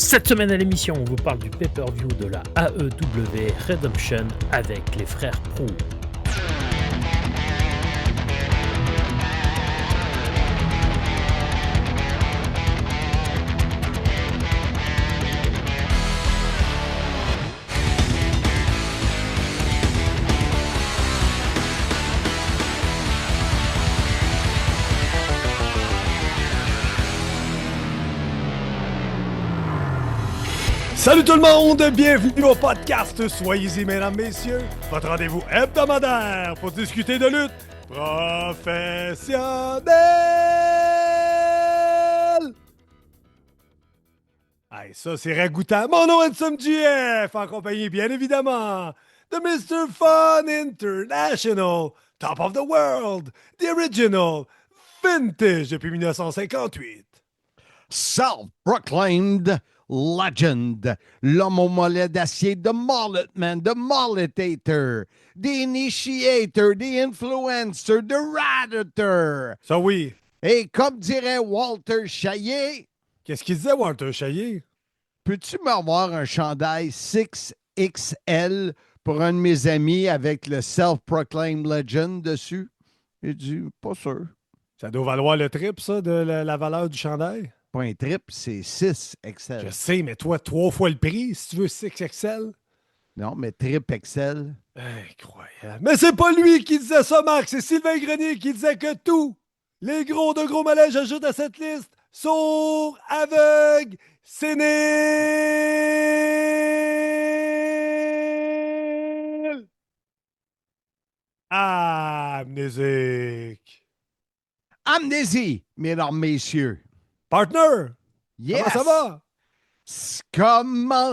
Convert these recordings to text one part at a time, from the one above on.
Cette semaine à l'émission, on vous parle du pay-per-view de la AEW Redemption avec les frères Pro. Salut tout le monde, bienvenue au podcast Soyez-y mesdames, messieurs, votre rendez-vous hebdomadaire pour discuter de lutte professionnelle. Hey, ça c'est ragoûtant. Mon nom est Handsome GF, en compagnie bien évidemment de Mr. Fun International, Top of the World, The Original, Vintage depuis 1958. Self-proclaimed legend, l'homme au mollet d'acier, the mullet man, the mulletator, the initiator, the influencer, the radiator. Ça oui. Et comme dirait Walter Chaillet, Qu'est-ce qu'il disait Walter Chaillet? peux-tu m'avoir un chandail 6XL pour un de mes amis avec le self-proclaimed legend dessus? Il dit, pas sûr. Ça doit valoir le trip, ça, de la valeur du chandail? Pas un trip, c'est 6XL. Je sais, mais toi, 3 fois le prix, si tu veux 6XL. Non, mais trip XL. Incroyable. Mais c'est pas lui qui disait ça, Marc. C'est Sylvain Grenier qui disait que tous les gros de gros malais, j'ajoute à cette liste, sourds, aveugles, séniles, amnésiques. Amnésie, mesdames, messieurs. Partner, Yes. comment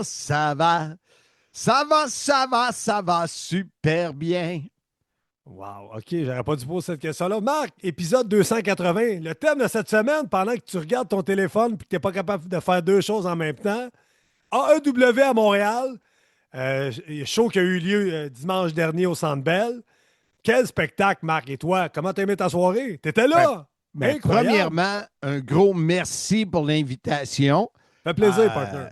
ça va? Comment ça va? Ça va super bien. Wow, OK, j'aurais pas dû poser cette question-là. Marc, épisode 280, le thème de cette semaine, pendant que tu regardes ton téléphone et que tu n'es pas capable de faire deux choses en même temps, AEW à Montréal, show qui a eu lieu dimanche dernier au Centre Bell. Quel spectacle, Marc. Et toi, comment t'as aimé ta soirée? T'étais là? Mais Incroyable. premièrement, un gros merci pour l'invitation. Ça fait plaisir, partner.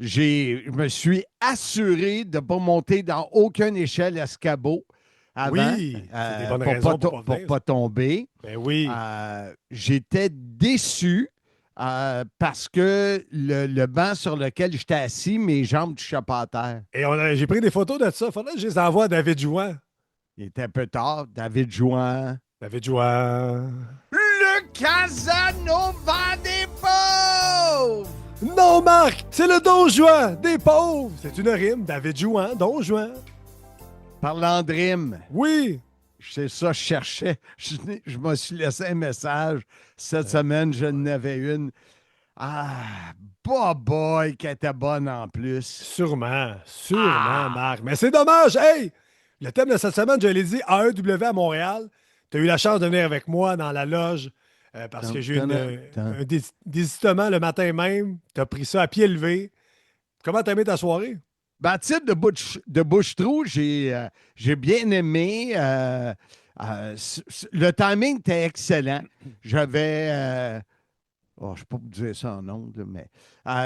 Je me suis assuré de ne pas monter dans aucune échelle escabeau avant. Oui, c'est des bonnes raisons pour pas venir, pas tomber. Ben oui. J'étais déçu parce que le banc sur lequel j'étais assis, mes jambes touchaient pas à terre. Et j'ai pris des photos de ça. Faudrait que je les envoie à David Jouan. Il était un peu tard. David Jouan. David Jouan. Le Casanova des pauvres! Non, Marc, c'est le Don Juan des pauvres. C'est une rime. David Jouan, Don Juan. Parlant de rime. Oui. C'est ça, je cherchais. Je me suis laissé un message. Cette semaine, je n'avais une. Boy, qui était bonne en plus. Sûrement, Marc. Mais c'est dommage. Hey, le thème de cette semaine, je l'ai dit, AEW à Montréal. Tu as eu la chance de venir avec moi dans la loge parce que j'ai eu un désitement le matin même. Tu as pris ça à pied levé. Comment t'as aimé ta soirée? Ben, titre de Bouche-Trou, j'ai bien aimé. Le timing était excellent. J'avais... je ne sais pas vous dire ça en ondes, mais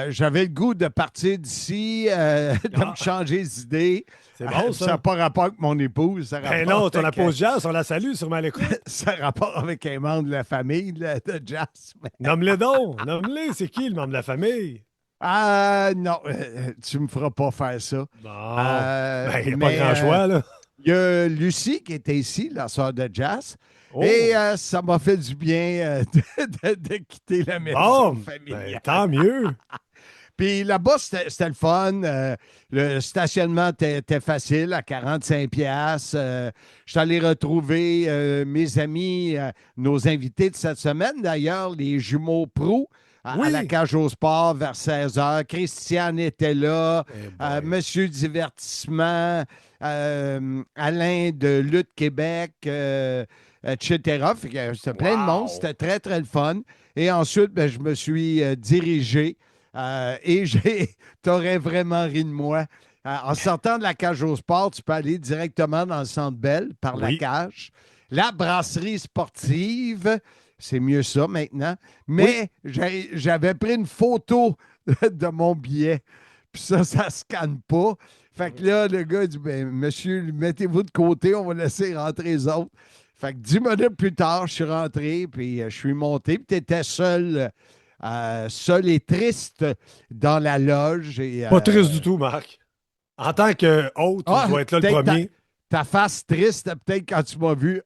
j'avais le goût de partir d'ici, de me changer d'idée. C'est bon, ça. Ça n'a pas rapport avec mon épouse. Ben non, ton la pause jazz, on la salue sûrement à l'écoute. Ça a rapport avec un membre de la famille de jazz. Nomme-le donc. Nomme-le. C'est qui le membre de la famille? Non, tu me feras pas faire ça. Bon, il n'y a pas grand choix, là. Il y a Lucie qui était ici, la sœur de Jazz, Oh. et ça m'a fait du bien de quitter la maison familiale. Ben, tant mieux. Puis là-bas, c'était le fun. Le stationnement était facile, à 45$. Je suis allé retrouver mes amis, nos invités de cette semaine, d'ailleurs, les jumeaux Pro. À la cage au sport vers 16h. Christiane était là. Monsieur Divertissement, Alain de Lutte Québec, etc. C'était plein de monde. C'était très, très le fun. Et ensuite, je me suis dirigé et t'aurais vraiment ri de moi. En sortant de la cage au sport, tu peux aller directement dans le Centre Bell par la cage. La brasserie sportive... C'est mieux ça maintenant. Mais j'avais pris une photo de mon billet. Puis ça ne scanne pas. Fait que là, le gars dit, ben, monsieur, mettez-vous de côté, on va laisser rentrer les autres. Fait que 10 minutes plus tard, je suis rentré, puis je suis monté, puis tu étais seul, seul et triste dans la loge. Et, Pas triste du tout, Marc. En tant que hôte, tu dois être là le peut-être premier. Ta face triste, peut-être quand tu m'as vu,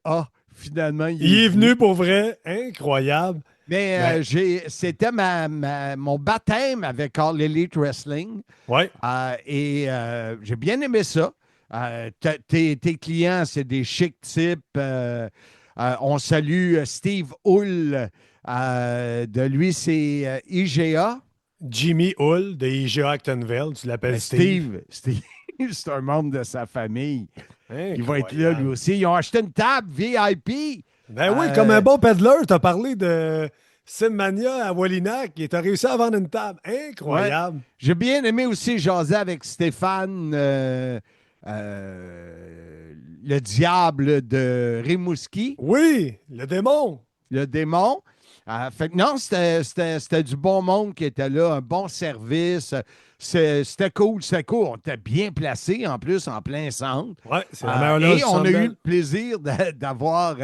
finalement, Il est venu pour vrai. Incroyable. Mais c'était mon baptême avec All Elite Wrestling. Ouais. Et j'ai bien aimé ça. Tes clients, c'est des chics types. On salue Steve Hull. De lui, c'est IGA. Jimmy Hull de IGA Actonville, tu l'appelles Ben, Steve. Steve, c'est un membre de sa famille. Il va être là, Incroyable. lui aussi. Ils ont acheté une table VIP. Ben oui, comme un bon peddler, tu as parlé de Simmania à Wallinac et tu as réussi à vendre une table. Incroyable. J'ai bien aimé aussi jaser avec Stéphane, le diable de Rimouski, Oui, le démon. le démon. Fait que non, c'était du bon monde qui était là, un bon service. C'était cool, c'était cool. On était bien placés, en plus, en plein centre. Ouais, c'est la meilleure loge Et du on a Centre eu Bell. le plaisir d'avoir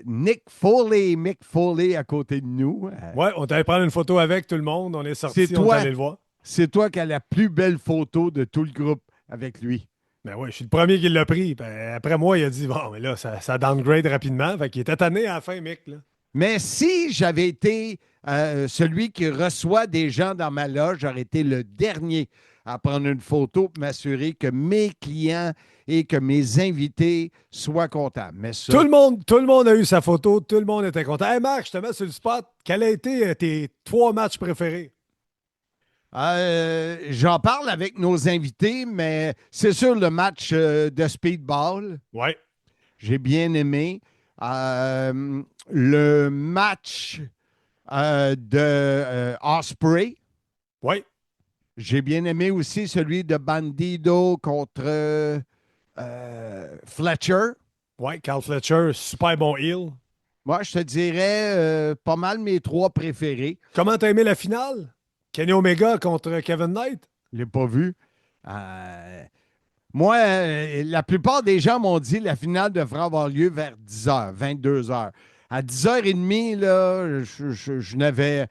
Mick Foley à côté de nous. Ouais, on t'allait prendre une photo avec tout le monde. On est sorti, C'est on est toi. allé le voir. C'est toi qui as la plus belle photo de tout le groupe avec lui. Ben oui, je suis le premier qui l'a pris. Ben, après moi, il a dit, bon, mais là, ça downgrade rapidement. Fait qu'il était tanné à la fin, Mick. Là. Mais si j'avais été celui qui reçoit des gens dans ma loge, j'aurais été le dernier à prendre une photo pour m'assurer que mes clients et que mes invités soient contents. Mais ça, Tout le monde a eu sa photo. Tout le monde était content. Hey, Marc, je te mets sur le spot. Quels ont été tes 3 matchs préférés? j'en parle avec nos invités, mais c'est sûr le match de speedball, Ouais. j'ai bien aimé. Le match de Osprey, Ouais. j'ai bien aimé aussi celui de Bandido contre Fletcher. Ouais, Carl Fletcher, super bon heel. Moi, je te dirais pas mal mes 3 préférés. Comment t'as aimé la finale? Kenny Omega contre Kevin Knight? Je ne l'ai pas vu. Moi, la plupart des gens m'ont dit que la finale devrait avoir lieu vers 10h, 22h. À 10h30, là, je n'avais.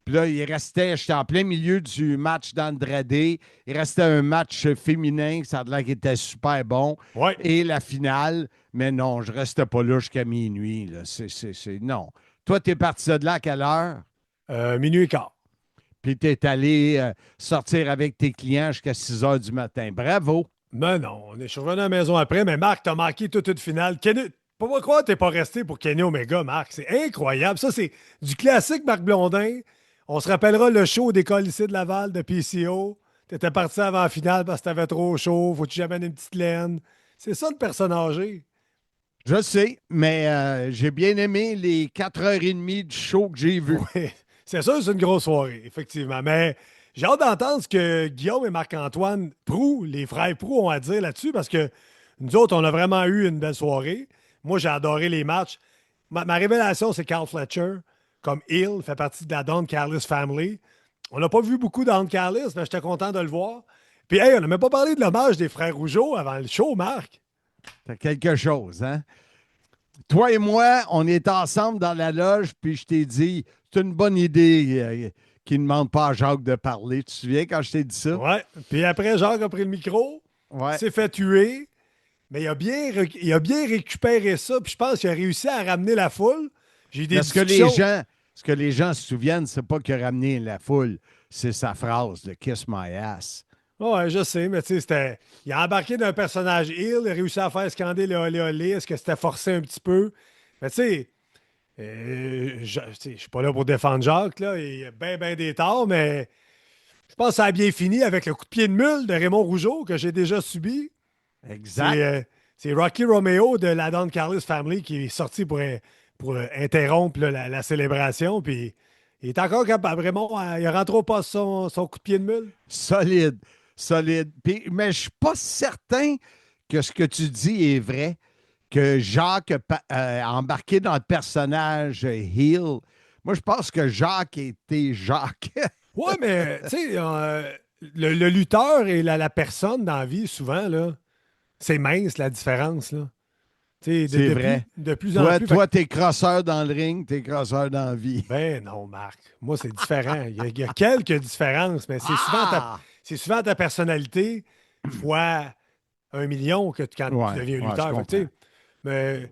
Puis là, j'étais en plein milieu du match d'Andrade. Il restait un match féminin, ça a l'air qu'il était super bon. Ouais. Et la finale, mais non, je ne restais pas là jusqu'à minuit. Là. Non. Toi, tu es parti de là à quelle heure? Minuit et quart. Puis tu es allé sortir avec tes clients jusqu'à 6h du matin. Bravo! Mais non, je suis revenu à la maison après, mais Marc, t'as manqué toute une finale. Pourquoi t'es pas resté pour Kenny Omega, Marc? C'est incroyable. Ça, c'est du classique Marc Blondin. On se rappellera le show des lycée de Laval de PCO. T'étais parti avant la finale parce que t'avais trop chaud. Faut que tu j'amènes une petite laine. C'est ça, le personne âgé. Je sais, mais j'ai bien aimé les 4h30 du show que j'ai vu. Oui, c'est sûr, c'est une grosse soirée, effectivement. Mais j'ai hâte d'entendre ce que Guillaume et Marc-Antoine Proulx, les frères Proulx, ont à dire là-dessus parce que nous autres, on a vraiment eu une belle soirée. Moi, j'ai adoré les matchs. Ma révélation, c'est Carl Fletcher. Comme heel, fait partie de la Don Callis family. On n'a pas vu beaucoup Don Callis, mais j'étais content de le voir. Puis, hey, on n'a même pas parlé de l'hommage des frères Rougeau avant le show, Marc. C'est quelque chose, hein? Toi et moi, on est ensemble dans la loge, puis je t'ai dit, c'est une bonne idée qu'il ne demande pas à Jacques de parler. Tu te souviens quand je t'ai dit ça? Ouais. Puis après, Jacques a pris le micro, Ouais. s'est fait tuer, mais il a bien récupéré ça, puis je pense qu'il a réussi à ramener la foule. J'ai eu des Mais discussions. ce que les gens se souviennent, c'est pas qu'il a ramené la foule, c'est sa phrase de Kiss My Ass. Ouais, je sais, mais tu sais, il a embarqué d'un personnage heel, il a réussi à faire scander le olé olé. Est-ce que c'était forcé un petit peu? Mais tu sais, je suis pas là pour défendre Jacques, là. Il y a bien des torts, mais je pense que ça a bien fini avec le coup de pied de mule de Raymond Rougeau que j'ai déjà subi. Exact. C'est Rocky Romeo de la Don Carlis Family qui est sorti pour interrompre là, la célébration. Puis il est encore capable. Raymond, il rentre au poste son coup de pied de mule. Solide. Solide. Mais je ne suis pas certain que ce que tu dis est vrai, que Jacques a embarqué dans le personnage Hill. Moi, je pense que Jacques était Jacques. Ouais, mais tu sais, le lutteur et la personne dans la vie, souvent, là, c'est mince la différence. Là. Tu sais, C'est vrai. de plus en Toi, plus. Fait toi, t'es crosseur dans le ring, t'es crosseur dans la vie. ben non, Marc. Moi, c'est différent. Il y a quelques différences, mais Ah! c'est souvent ta personnalité fois 1 million quand tu Ouais, deviens ouais, je lutteur. Fait que, tu comprends. sais, mais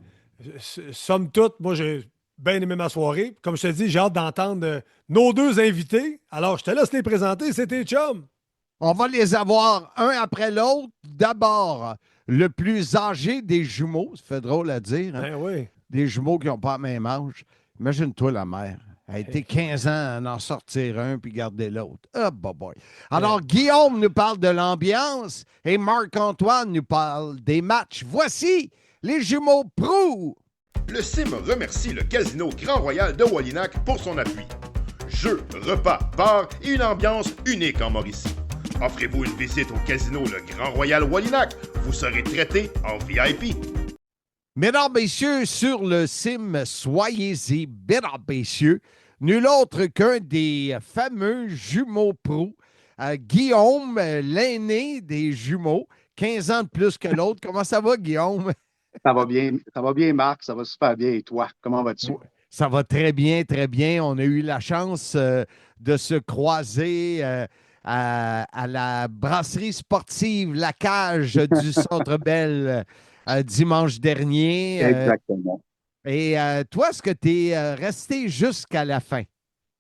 somme toute, moi, j'ai bien aimé ma soirée. Comme je te dis, j'ai hâte d'entendre nos deux invités. Alors, je te laisse les présenter. C'est tes chums. On va les avoir un après l'autre. D'abord, le plus âgé des jumeaux. Ça fait drôle à dire, hein? Ben oui. Des jumeaux qui n'ont pas le même âge. Imagine-toi la mère. Elle a été 15 ans à en sortir un puis garder l'autre. Ah, bah boy. Alors, Guillaume nous parle de l'ambiance et Marc-Antoine nous parle des matchs. Voici les jumeaux Prou. Le CIM remercie le Casino Grand Royal de Wallinac pour son appui. Jeux, repas, bars et une ambiance unique en Mauricie. Offrez-vous une visite au Casino Le Grand Royal Wallinac. Vous serez traité en VIP. Mesdames, messieurs, sur le CIM, soyez-y, mesdames, messieurs, nul autre qu'un des fameux jumeaux Prou, Guillaume, l'aîné des jumeaux, 15 ans de plus que l'autre. Comment ça va, Guillaume? Ça va bien, Marc, ça va super bien. Et toi, comment vas-tu? Ça va très bien, très bien. On a eu la chance de se croiser à la brasserie sportive La Cage du Centre Bell dimanche dernier. Exactement. Et toi, est-ce que tu es resté jusqu'à la fin?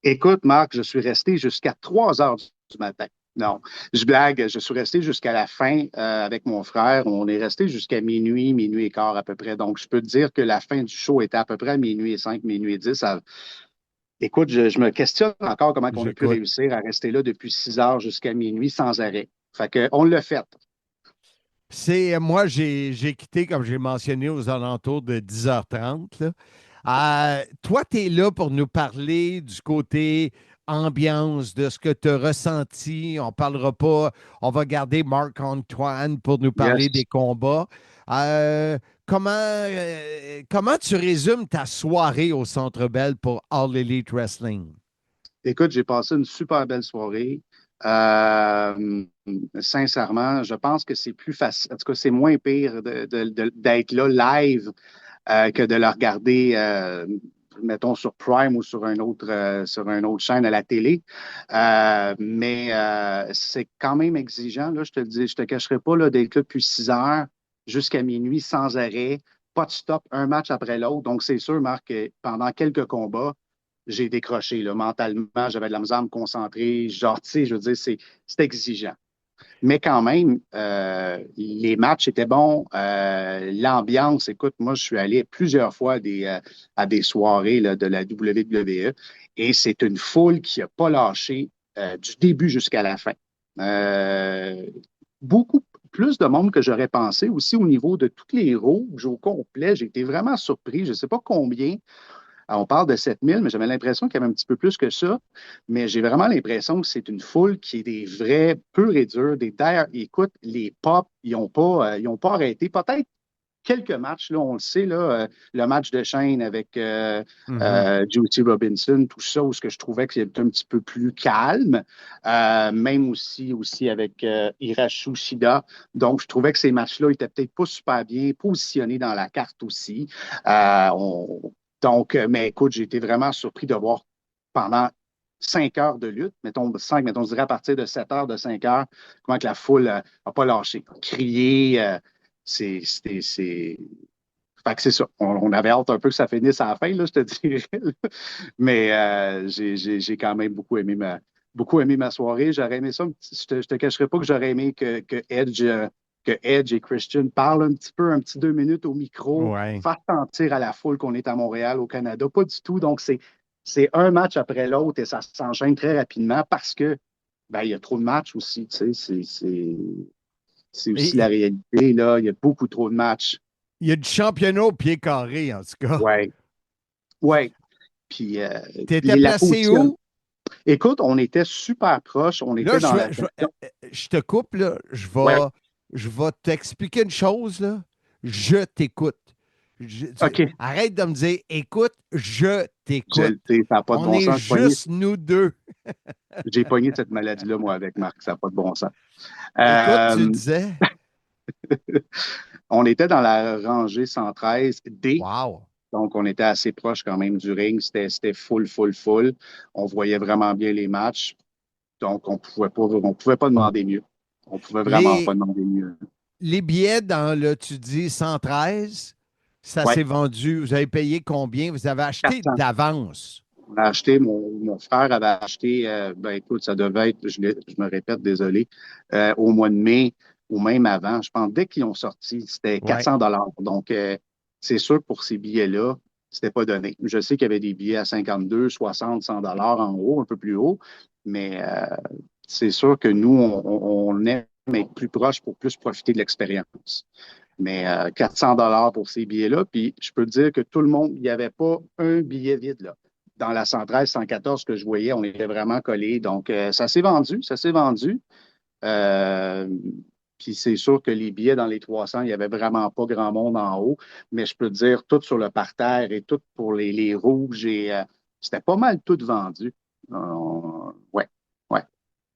Écoute, Marc, je suis resté jusqu'à 3 heures du matin. Non, je blague, je suis resté jusqu'à la fin avec mon frère. On est resté jusqu'à minuit, minuit et quart à peu près. Donc, je peux te dire que la fin du show était à peu près à minuit et 5, minuit et 10. Écoute, je me questionne encore comment on a pu J'écoute. réussir à rester là depuis 6 heures jusqu'à minuit sans arrêt. Fait que, on l'a fait. Moi, j'ai quitté, comme j'ai mentionné, aux alentours de 10h30. Là. Toi, tu es là pour nous parler du côté ambiance, de ce que tu as ressenti. On parlera pas, on va garder Marc-Antoine pour nous parler Yes. des combats. Comment tu résumes ta soirée au Centre Bell pour All Elite Wrestling? Écoute, j'ai passé une super belle soirée. Euh, Sincèrement, je pense que c'est plus facile. En tout cas, c'est moins pire d'être là live que de le regarder, mettons, sur Prime ou sur une autre chaîne à la télé. Mais c'est quand même exigeant, là, je te le dis, je te cacherai pas là, d'être là depuis 6 heures jusqu'à minuit sans arrêt, pas de stop, un match après l'autre. Donc, c'est sûr, Marc, que pendant quelques combats, j'ai décroché là, mentalement, j'avais de la misère à me concentrer. Genre, tu sais, je veux dire, c'est exigeant. Mais quand même, les matchs étaient bons. L'ambiance, écoute, moi, je suis allé plusieurs fois à des soirées là, de la WWE et c'est une foule qui n'a pas lâché du début jusqu'à la fin. Euh, Beaucoup plus de monde que j'aurais pensé, aussi au niveau de tous les rouges au complet. J'ai été vraiment surpris. Je ne sais pas combien. On parle de 7 000, mais j'avais l'impression qu'il y avait un petit peu plus que ça. Mais j'ai vraiment l'impression que c'est une foule qui est des vrais purs et durs, des terres. Écoute, les pop, ils ont pas arrêté. Peut-être quelques matchs, là, on le sait, là, le match de Shane avec Mhm. Juicy Robinson, tout ça, où ce que je trouvais que c'était un petit peu plus calme. Même aussi avec Hirashu Shida. Donc, je trouvais que ces matchs-là étaient peut-être pas super bien positionnés dans la carte aussi. Mais écoute, j'ai été vraiment surpris de voir pendant 5 heures de lutte, mettons 5, mettons, je dirais à partir de 7 heures, de 5 heures, comment que la foule n'a pas lâché, crié, c'est. Fait que c'est ça. On avait hâte un peu que ça finisse à la fin, là, je te dirais. Là. Mais j'ai quand même beaucoup aimé ma soirée. J'aurais aimé ça. Je te cacherai pas que j'aurais aimé que Edge et Christian parlent un petit peu, un petit 2 minutes au micro, Ouais. faire sentir à la foule qu'on est à Montréal, au Canada. Pas du tout. Donc, c'est un match après l'autre et ça s'enchaîne très rapidement parce que ben, il y a trop de matchs aussi. Tu sais, c'est aussi la Et réalité. Là. Il y a beaucoup trop de matchs. il y a du championnat au pied carré, en tout cas. Ouais. Ouais. Puis Tu étais la placé position. où? Écoute, on était super proches. On Là, était dans la section. je te coupe, là. Ouais. Je vais t'expliquer une chose, là. Je t'écoute. OK. Arrête de me dire, écoute, je Je t'écoute. le sais, ça n'a pas de On bon est sens. juste nous deux. J'ai pogné cette maladie-là, moi, avec Marc. Ça n'a pas de bon sens. Écoute, tu Euh, disais, on était dans la rangée 113D. wow. Donc, on était assez proche quand même du ring. C'était full, full, full. On voyait vraiment bien les matchs. Donc, on pouvait pas demander mieux. On pouvait vraiment pas Les, demander mieux. les billets dans le, tu dis, 113, ça Ouais, s'est vendu. Vous avez payé combien? Vous avez acheté 400. d'avance. On a acheté, mon frère avait acheté, ben écoute, ça devait être, je me répète, désolé, au mois de mai ou même avant. Je pense dès qu'ils ont sorti, c'était Oui. 400 $. Donc, c'est sûr pour ces billets-là, c'était pas donné. Je sais qu'il y avait des billets à 52, 60, 100 $ en haut, un peu plus haut, mais c'est sûr que nous, on aime être plus proche pour plus profiter de l'expérience. Mais 400 $ pour ces billets-là. Puis je peux te dire que tout le monde, il n'y avait pas un billet vide là. Dans la 113, 114 que je voyais, on était vraiment collés. Donc, ça s'est vendu, ça s'est vendu. Euh, Puis c'est sûr que les billets dans les 300, il n'y avait vraiment pas grand monde en haut. Mais je peux te dire, tout sur le parterre et tout pour les rouges. Et c'était pas mal tout vendu. Ouais, ouais.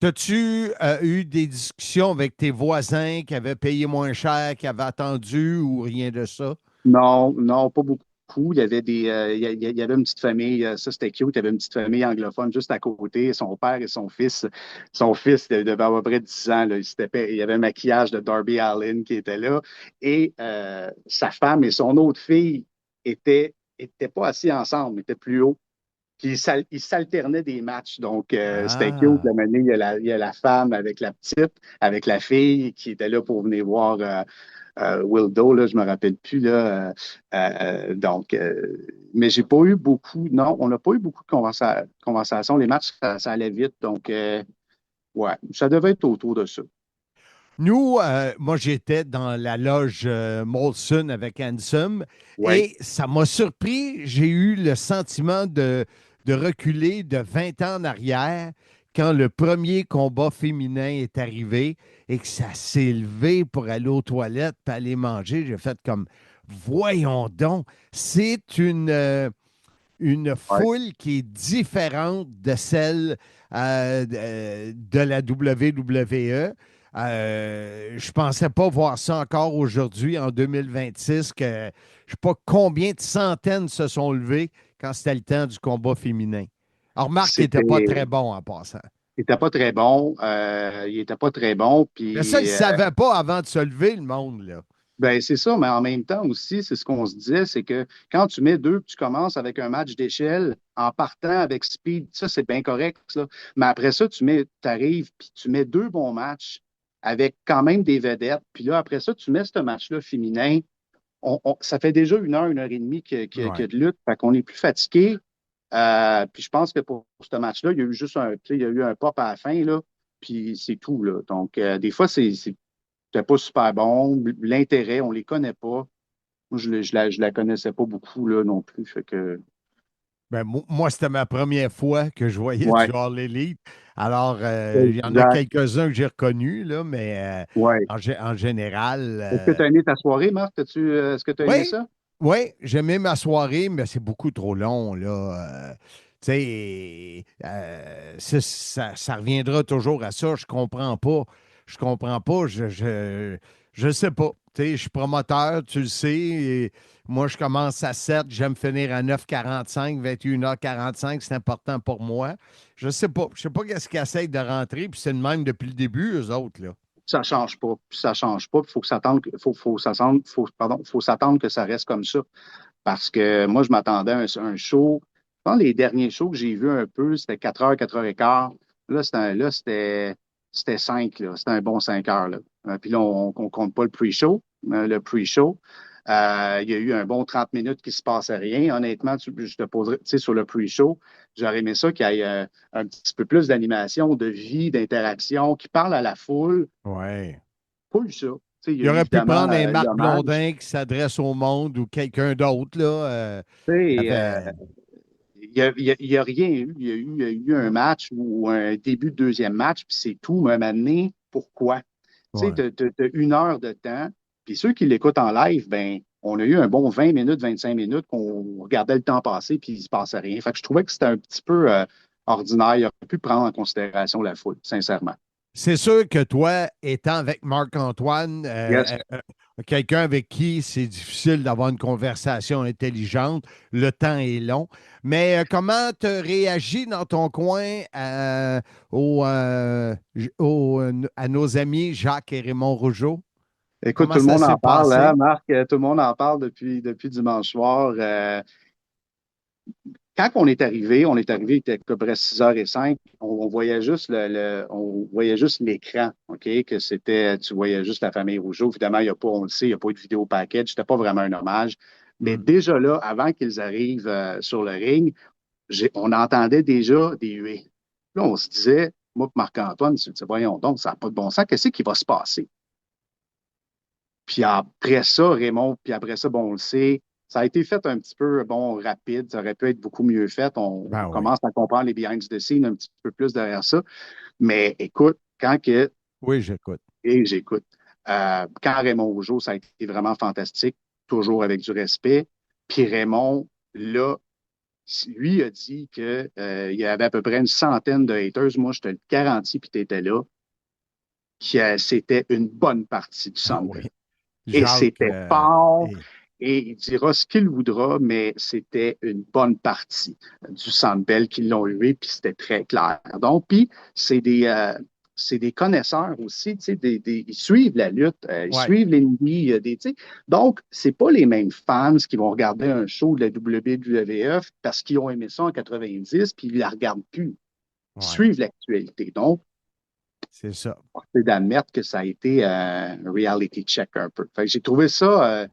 As-tu eu des discussions avec tes voisins qui avaient payé moins cher, qui avaient attendu ou rien de ça? Non, non, pas beaucoup. Il y avait il y avait une petite famille, ça c'était cute, il y avait une petite famille anglophone juste à côté, son père et son fils. Son fils devait avoir à peu près 10 ans, là, il y avait un maquillage de Darby Allin qui était là. Et sa femme et son autre fille étaient pas assis ensemble, étaient plus haut. Puis ils s'alternaient des matchs. Donc, c'était cute. Ah. La manière, il y a la femme avec la petite, avec la fille qui était là pour venir voir Wildo, là, je me rappelle plus. Là, donc, mais j'ai pas eu beaucoup. Non, on n'a pas eu beaucoup de conversations. Les matchs, ça allait vite. Donc, ouais, ça devait être autour de ça. Nous, moi, j'étais dans la loge Molson avec Ansem Oui, et ça m'a surpris. J'ai eu le sentiment de reculer de 20 ans en arrière quand le premier combat féminin est arrivé et que ça s'est levé pour aller aux toilettes et aller manger. J'ai fait comme, voyons donc, c'est une ouais. foule qui est différente de celle de la WWE. Je ne pensais pas voir ça encore aujourd'hui, en 2026, que je ne sais pas combien de centaines se sont levés quand c'était le temps du combat féminin. Alors, Marc n'était pas C'était, très bon en passant. il était pas très bon. Il était pas très bon. Mais ça, il ne Puis, savait pas avant de se lever, le monde, là. ben, c'est ça, mais en même temps aussi, c'est ce qu'on se disait, c'est que quand tu mets deux, tu commences avec un match d'échelle en partant avec speed, ça, c'est bien correct, ça. Mais après ça, t'arrives, puis tu mets deux bons matchs avec quand même des vedettes. Puis là, après ça, tu mets ce match-là féminin. Ça fait déjà 1 heure et demie qu'il y a Ouais. de lutte, fait qu'on est plus fatigué. Puis je pense que pour ce match-là, il y a eu juste il y a eu un pop à la fin, là, puis c'est tout, là. Donc, des fois, c'était pas super bon. L'intérêt, on les connaît pas. Moi, je la connaissais pas beaucoup là, non plus. Fait que, Ben, moi, c'était ma première fois que je voyais ouais, du All Elite. Alors, il y en a exact. quelques-uns que j'ai reconnus, là, mais Ouais. en général, Est-ce que tu as aimé ta soirée, Marc? Est-ce que tu as aimé oui, ça? oui, j'aimais ma soirée, mais c'est beaucoup trop long, là. Tu sais, ça reviendra toujours à ça. Je comprends pas. Je comprends pas. Je sais pas. Tu sais, je suis promoteur, tu le sais. Et moi, je commence à 7, j'aime finir à 9h45, 21h45, c'est important pour moi. Je sais pas. Je sais pas qu'est-ce qu'ils essayent de rentrer, puis c'est le même depuis le début, eux autres, là. Ça change pas. Puis ça change pas. Il faut que s'attendre, faut s'attendre que ça reste comme ça. Parce que moi, je m'attendais à un show. Je pense que les derniers shows que j'ai vus un peu, c'était 4 heures, 4 heures et quart. Là, c'était 5, là. C'était un bon 5 heures, là. Puis là, on compte pas le pre-show. Le pre-show, il y a eu un bon 30 minutes qui se passait rien. Honnêtement, je te poserais, tu sais, sur le pre-show, j'aurais aimé ça qu'il y ait un petit peu plus d'animation, de vie, d'interaction, qui parle à la foule. Ouais. Pas eu ça. Tu sais, il y a Il eu aurait pu évidemment prendre un Marc l'hommage. Blondin qui s'adresse au monde ou quelqu'un d'autre, là. Tu Il y sais, avait. il y a rien eu. Il y a eu un match ou un début de deuxième match, puis c'est tout. Mais à un moment donné, pourquoi? Tu sais, Ouais. tu as 1 heure de temps. Puis ceux qui l'écoutent en live, ben, on a eu un bon 20 minutes, 25 minutes qu'on regardait le temps passer, puis il ne se passait rien. Fait que je trouvais que c'était un petit peu ordinaire. Il aurait pu prendre en considération la foule, sincèrement. C'est sûr que toi, étant avec Marc-Antoine, Yes. quelqu'un avec qui c'est difficile d'avoir une conversation intelligente, le temps est long. Mais comment tu réagis dans ton coin à nos amis Jacques et Raymond Rougeau? Écoute, Comment tout le ça monde s'est en parle, passé? hein, Marc? Tout le monde en parle depuis dimanche soir. Quand on est arrivé, il était à peu près 6h05, on voyait juste on voyait juste l'écran, OK? Que c'était, tu voyais juste la famille Rougeau. Évidemment, il y a pas, on le sait, il n'y a pas eu de vidéo package, c'était pas vraiment un hommage. Mais Hmm. déjà là, avant qu'ils arrivent sur le ring, on entendait déjà des huées. Là, on se disait, moi et Marc-Antoine, on se disait, voyons donc, ça n'a pas de bon sens, qu'est-ce qui va se passer? Puis après ça, Raymond, puis après ça, bon, on le sait, ça a été fait un petit peu, bon, rapide. Ça aurait pu être beaucoup mieux fait. Ben On oui. commence à comprendre les behind the scenes un petit peu plus derrière ça. Mais écoute, Oui, j'écoute. et j'écoute, quand Raymond Rougeau, ça a été vraiment fantastique, toujours avec du respect. Puis Raymond, là, lui a dit qu'il y avait à peu près une centaine de haters. Moi, je te le garantis, puis tu étais là, que c'était une bonne partie du Ah Centre oui. Bell. Et Jacques, c'était fort, et- et il dira ce qu'il voudra, mais c'était une bonne partie du Centre Bell qui l'ont eu, puis c'était très clair. Donc, puis c'est des connaisseurs aussi, tu sais, ils suivent la lutte, ils ouais, suivent l'NBA, tu sais. Donc, c'est pas les mêmes fans qui vont regarder un show de la WWF parce qu'ils ont aimé ça en 90, puis ils la regardent plus. Ils ouais, suivent l'actualité. Donc, c'est ça. c'est d'admettre que ça a été un reality check un peu. Fait que j'ai trouvé ça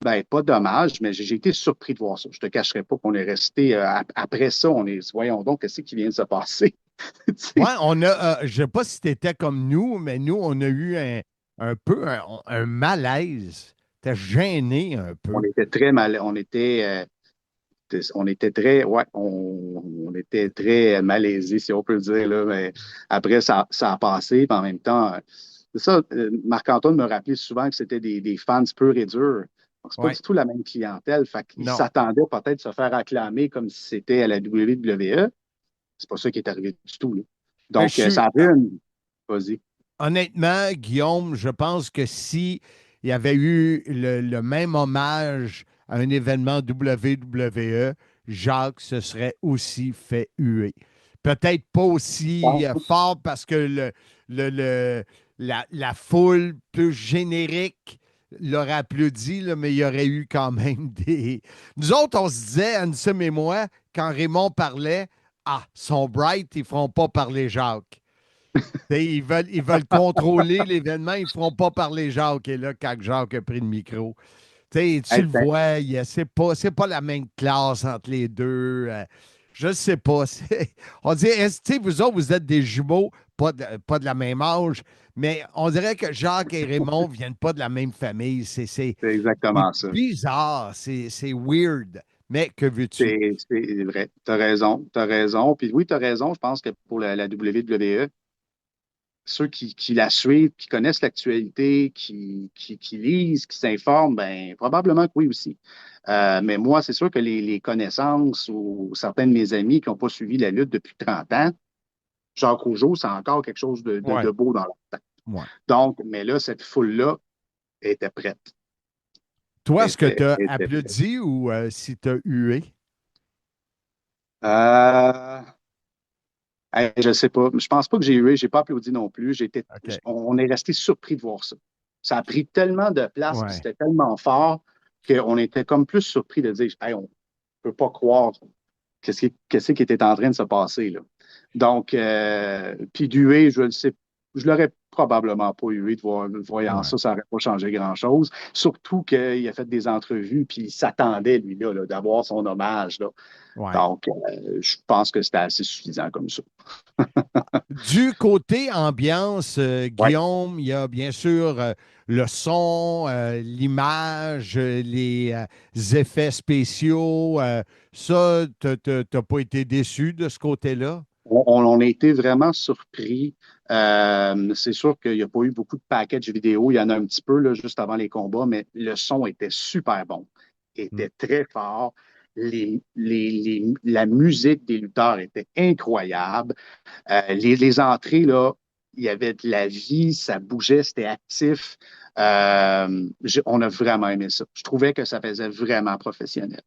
ben, pas dommage, mais j'ai été surpris de voir ça. Je te cacherai pas qu'on est resté après ça, voyons donc, qu'est-ce qui vient de se passer? Tu Ouais, sais, je ne sais pas si tu étais comme nous, mais nous, on a eu un peu un malaise. T'es gêné un on peu. était très mal, on était très, ouais, on était très malaisés, si on peut le dire, là, mais après, ça a passé, puis en même temps, c'est ça, Marc-Antoine me rappelait souvent que c'était des fans purs et durs. Donc, c'est pas Ouais, du tout la même clientèle. Fait qu'ils non. s'attendaient peut-être à se faire acclamer comme si c'était à la WWE. C'est pas ça qui est arrivé du tout, là. Ben, Donc, ça a pris une. Vas-y. honnêtement, Guillaume, je pense que si il y avait eu le même hommage à un événement WWE, Jacques se serait aussi fait huer. Peut-être pas aussi fort parce que la foule plus générique l'aurait applaudi, là, mais il y aurait eu quand même des. Nous autres, on se disait, Ansem et moi, quand Raymond parlait, ah, son bright, ils ne feront pas parler Jacques. T'sais, ils veulent contrôler l'événement, ils ne feront pas parler Jacques. Et là, quand Jacques a pris le micro, tu Hey, le vois, c'est pas la même classe entre les deux. Je ne sais pas. On dit, vous autres, vous êtes des jumeaux, pas de la même âge, mais on dirait que Jacques et Raymond ne viennent pas de la même famille. c'est C'est exactement ça. bizarre, c'est weird. Mais que veux-tu? C'est vrai. Tu as raison. Tu as raison. Puis oui, tu as raison. Je pense que pour la WWE, ceux qui la suivent, qui connaissent l'actualité, qui lisent, qui s'informent, ben probablement que oui aussi. Mais moi, c'est sûr que les connaissances ou certains de mes amis qui n'ont pas suivi la lutte depuis 30 ans, Jacques Rougeau, c'est encore quelque chose de Ouais, beau dans leur tête. ouais. Donc, mais là, cette foule-là était prête. Toi, est-ce que tu as Était prête. applaudi ou si tu as hué? Euh, je sais pas. Je pense pas que j'ai pas applaudi non plus. OK. On est resté surpris de voir ça. Ça a pris tellement de place, puis Ouais. c'était tellement fort qu'on était comme plus surpris de dire, hey, on peut pas croire qu'est-ce qui était en train de se passer, là. Donc, puis d'huer, je le sais, je l'aurais probablement pas hué voyant Ouais. ça n'aurait pas changé grand-chose. Surtout qu'il a fait des entrevues, puis il s'attendait, lui, là, d'avoir son hommage, là. Ouais. Donc, je pense que c'était assez suffisant comme ça. Du côté ambiance, Ouais. Guillaume, il y a bien sûr le son, l'image, les effets spéciaux. Ça, tu n'as pas été déçu de ce côté-là? On a été vraiment surpris. C'est sûr qu'il n'y a pas eu beaucoup de packages vidéo. Il y en a un petit peu là, juste avant les combats, mais le son était super bon, Hmm. était très fort. La musique des lutteurs était incroyable. Les entrées, là, il y avait de la vie, ça bougeait, c'était actif. On a vraiment aimé ça. Je trouvais que ça faisait vraiment professionnel.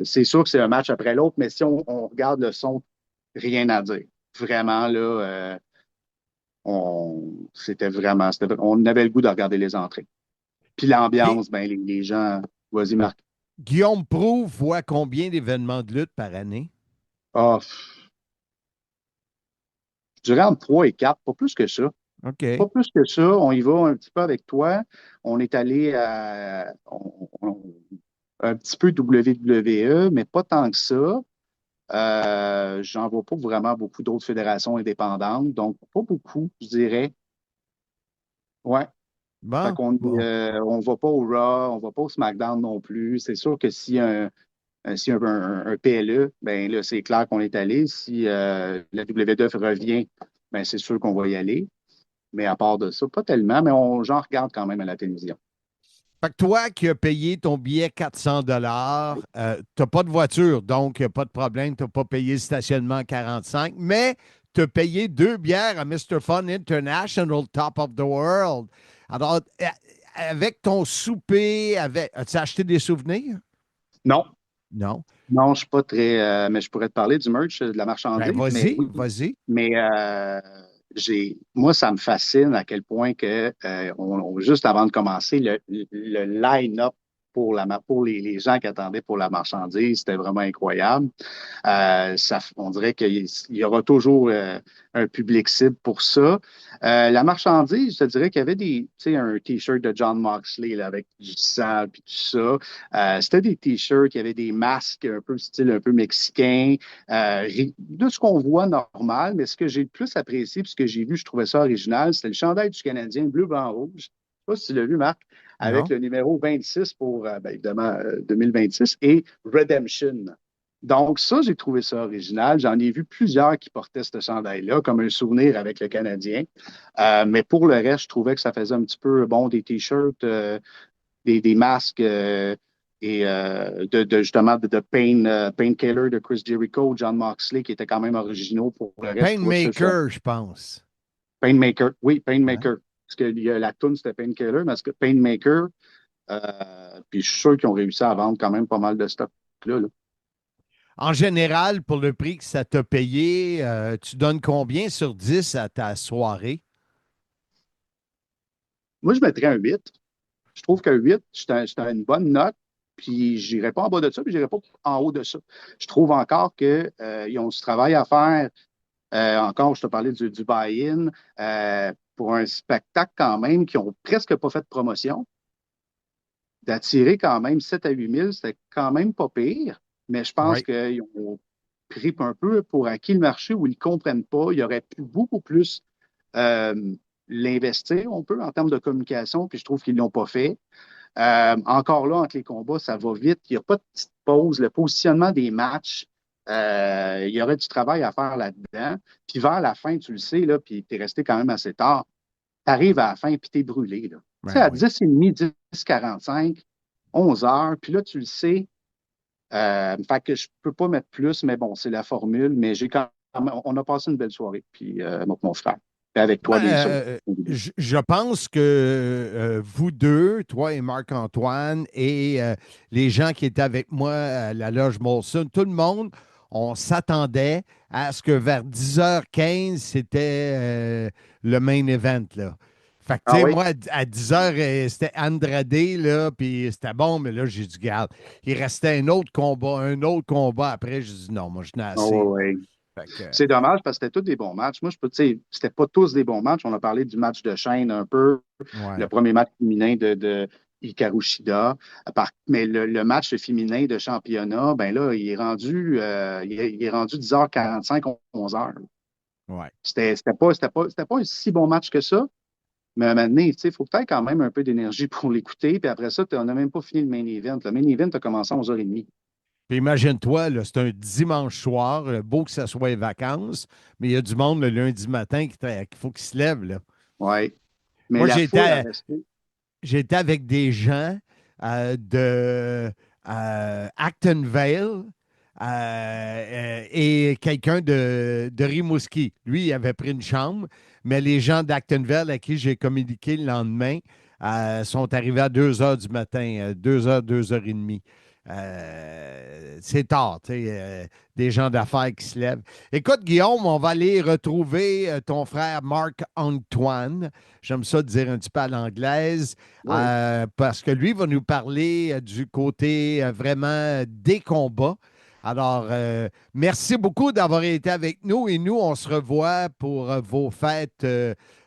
C'est sûr que c'est un match après l'autre, mais si on regarde le son, rien à dire. Vraiment, là, on avait le goût de regarder les entrées. Puis Gui- l'ambiance, ben, les gens. Vas-y, Marc. Guillaume Proulx voit combien d'événements de lutte par année? Ah, je dirais entre 3 et 4, pas plus que ça. OK. Pas plus que ça. On y va un petit peu avec toi. On est allé un petit peu WWE, mais pas tant que ça. J'en vois pas vraiment beaucoup d'autres fédérations indépendantes, donc pas beaucoup, je dirais. Ouais. Fait Bon, qu'on bon. on va pas au Raw, on va pas au SmackDown non plus. C'est sûr que si un PLE, ben là, c'est clair qu'on est allé. Si la WWF revient, ben c'est sûr qu'on va y aller. Mais à part de ça, pas tellement, mais j'en regarde quand même à la télévision. Fait que toi qui as payé ton billet 400 tu n'as pas de voiture, donc pas de problème, tu n'as pas payé le stationnement 45, mais tu as payé 2 bières à Mr. Fun International, Top of the World. Alors, avec ton souper, as-tu acheté des souvenirs? Non, Non. non, je suis pas très. Mais je pourrais te parler du merch, de la Ben, marchandise, mais vas-y, oui. vas-y. Mais moi, ça me fascine à quel point que juste avant de commencer, le line-up pour les gens qui attendaient pour la marchandise, c'était vraiment incroyable. On dirait qu'il y aura toujours un public cible pour ça. La marchandise, je te dirais qu'il y avait tu sais, un T-shirt de John Moxley là, avec du sang et tout ça. C'était des T-shirts, il y avait des masques un peu style un peu mexicain, de ce qu'on voit normal, mais ce que j'ai le plus apprécié, puis ce que j'ai vu, je trouvais ça original, c'était le chandail du Canadien bleu, blanc, rouge. Je ne sais pas si tu l'as vu, Marc, avec Non. le numéro 26 pour, évidemment, 2026 et Redemption. Donc, ça, j'ai trouvé ça original. J'en ai vu plusieurs qui portaient ce chandail-là comme un souvenir avec le Canadien. Mais pour le reste, je trouvais que ça faisait un petit peu, bon, des T-shirts, des masques justement de Painkiller de Chris Jericho, John Moxley, qui étaient quand même originaux pour le reste. Je trouvais que Painmaker, je pense. Painmaker, oui, Ouais. Painmaker. Parce que la tune c'était Painkiller, mais est-ce que Painmaker, puis je suis sûr qu'ils ont réussi à vendre quand même pas mal de stock là. En général, pour le prix que ça t'a payé, tu donnes combien sur 10 à ta soirée? Moi, je mettrais un 8. Je trouve qu'un 8, c'est une bonne note. Puis j'irai pas en bas de ça, puis j'irai pas en haut de ça. Je trouve encore qu'ils ont du travail à faire. Encore, je te parlais du buy-in. Pour un spectacle quand même qui ont presque pas fait de promotion, d'attirer quand même 7 à 8 000, c'était quand même pas pire. Mais je pense Oui. qu'ils ont pris un peu pour acquis le marché où ils ne comprennent pas. Il y aurait pu beaucoup plus euh, l'investir, on peut, en termes de communication, puis je trouve qu'ils ne l'ont pas fait. Encore là, entre les combats, ça va vite. Il n'y a pas de petite pause. Le positionnement des matchs, il y aurait du travail à faire là-dedans. Puis vers la fin, tu le sais, là, puis tu es resté quand même assez tard. Tu arrives à la fin, puis tu es brûlé. Là. Tu sais, Ben à oui. 10h30, 10h45, 11h, puis là, tu le sais. Fait que je peux pas mettre plus, mais bon, c'est la formule. Mais on a passé une belle soirée, puis mon frère. Puis avec Moi, toi, bien sûr. je pense que vous deux, toi et Marc-Antoine, et les gens qui étaient avec moi à la loge Molson, tout le monde, on s'attendait à ce que vers 10h15, c'était le main event, là. Fait que, tu Ah sais, oui? moi, à 10h, c'était Andrade, là, puis c'était bon, mais là, j'ai dit, garde, il restait un autre combat après. J'ai dit, non, moi, je n'ai Ah assez, là. oui, oui. Fait que, C'est dommage parce que c'était tous des bons matchs. Moi, je peux, tu sais, c'était pas tous des bons matchs. On a parlé du match de chaîne un peu, le ouais. premier match féminin de Hikaru Shida. Mais le match féminin de championnat, ben là, il est rendu 10h45, 11h. Ouais. C'était pas un si bon match que ça. Mais maintenant, tu sais, il faut peut-être quand même un peu d'énergie pour l'écouter. Puis après ça, on n'a même pas fini le main event. Le main event a commencé à 11h30. Puis imagine-toi, là, c'est un dimanche soir, beau que ce soit les vacances, mais il y a du monde le lundi matin qu'il faut qu'il se lève, là. Oui. Mais Moi, la foule a resté. j'étais avec des gens de Acton Vale et quelqu'un de Rimouski. Lui, il avait pris une chambre, mais les gens d'Acton Vale à qui j'ai communiqué le lendemain sont arrivés à 2 heures du matin, 2 heures, 2h30. C'est tard, tu sais, des gens d'affaires qui se lèvent. Écoute, Guillaume, on va aller retrouver ton frère Marc-Antoine. J'aime ça dire un petit peu à l'anglaise, Oui. parce que lui va nous parler du côté vraiment des combats. Alors, merci beaucoup d'avoir été avec nous et nous, on se revoit pour vos fêtes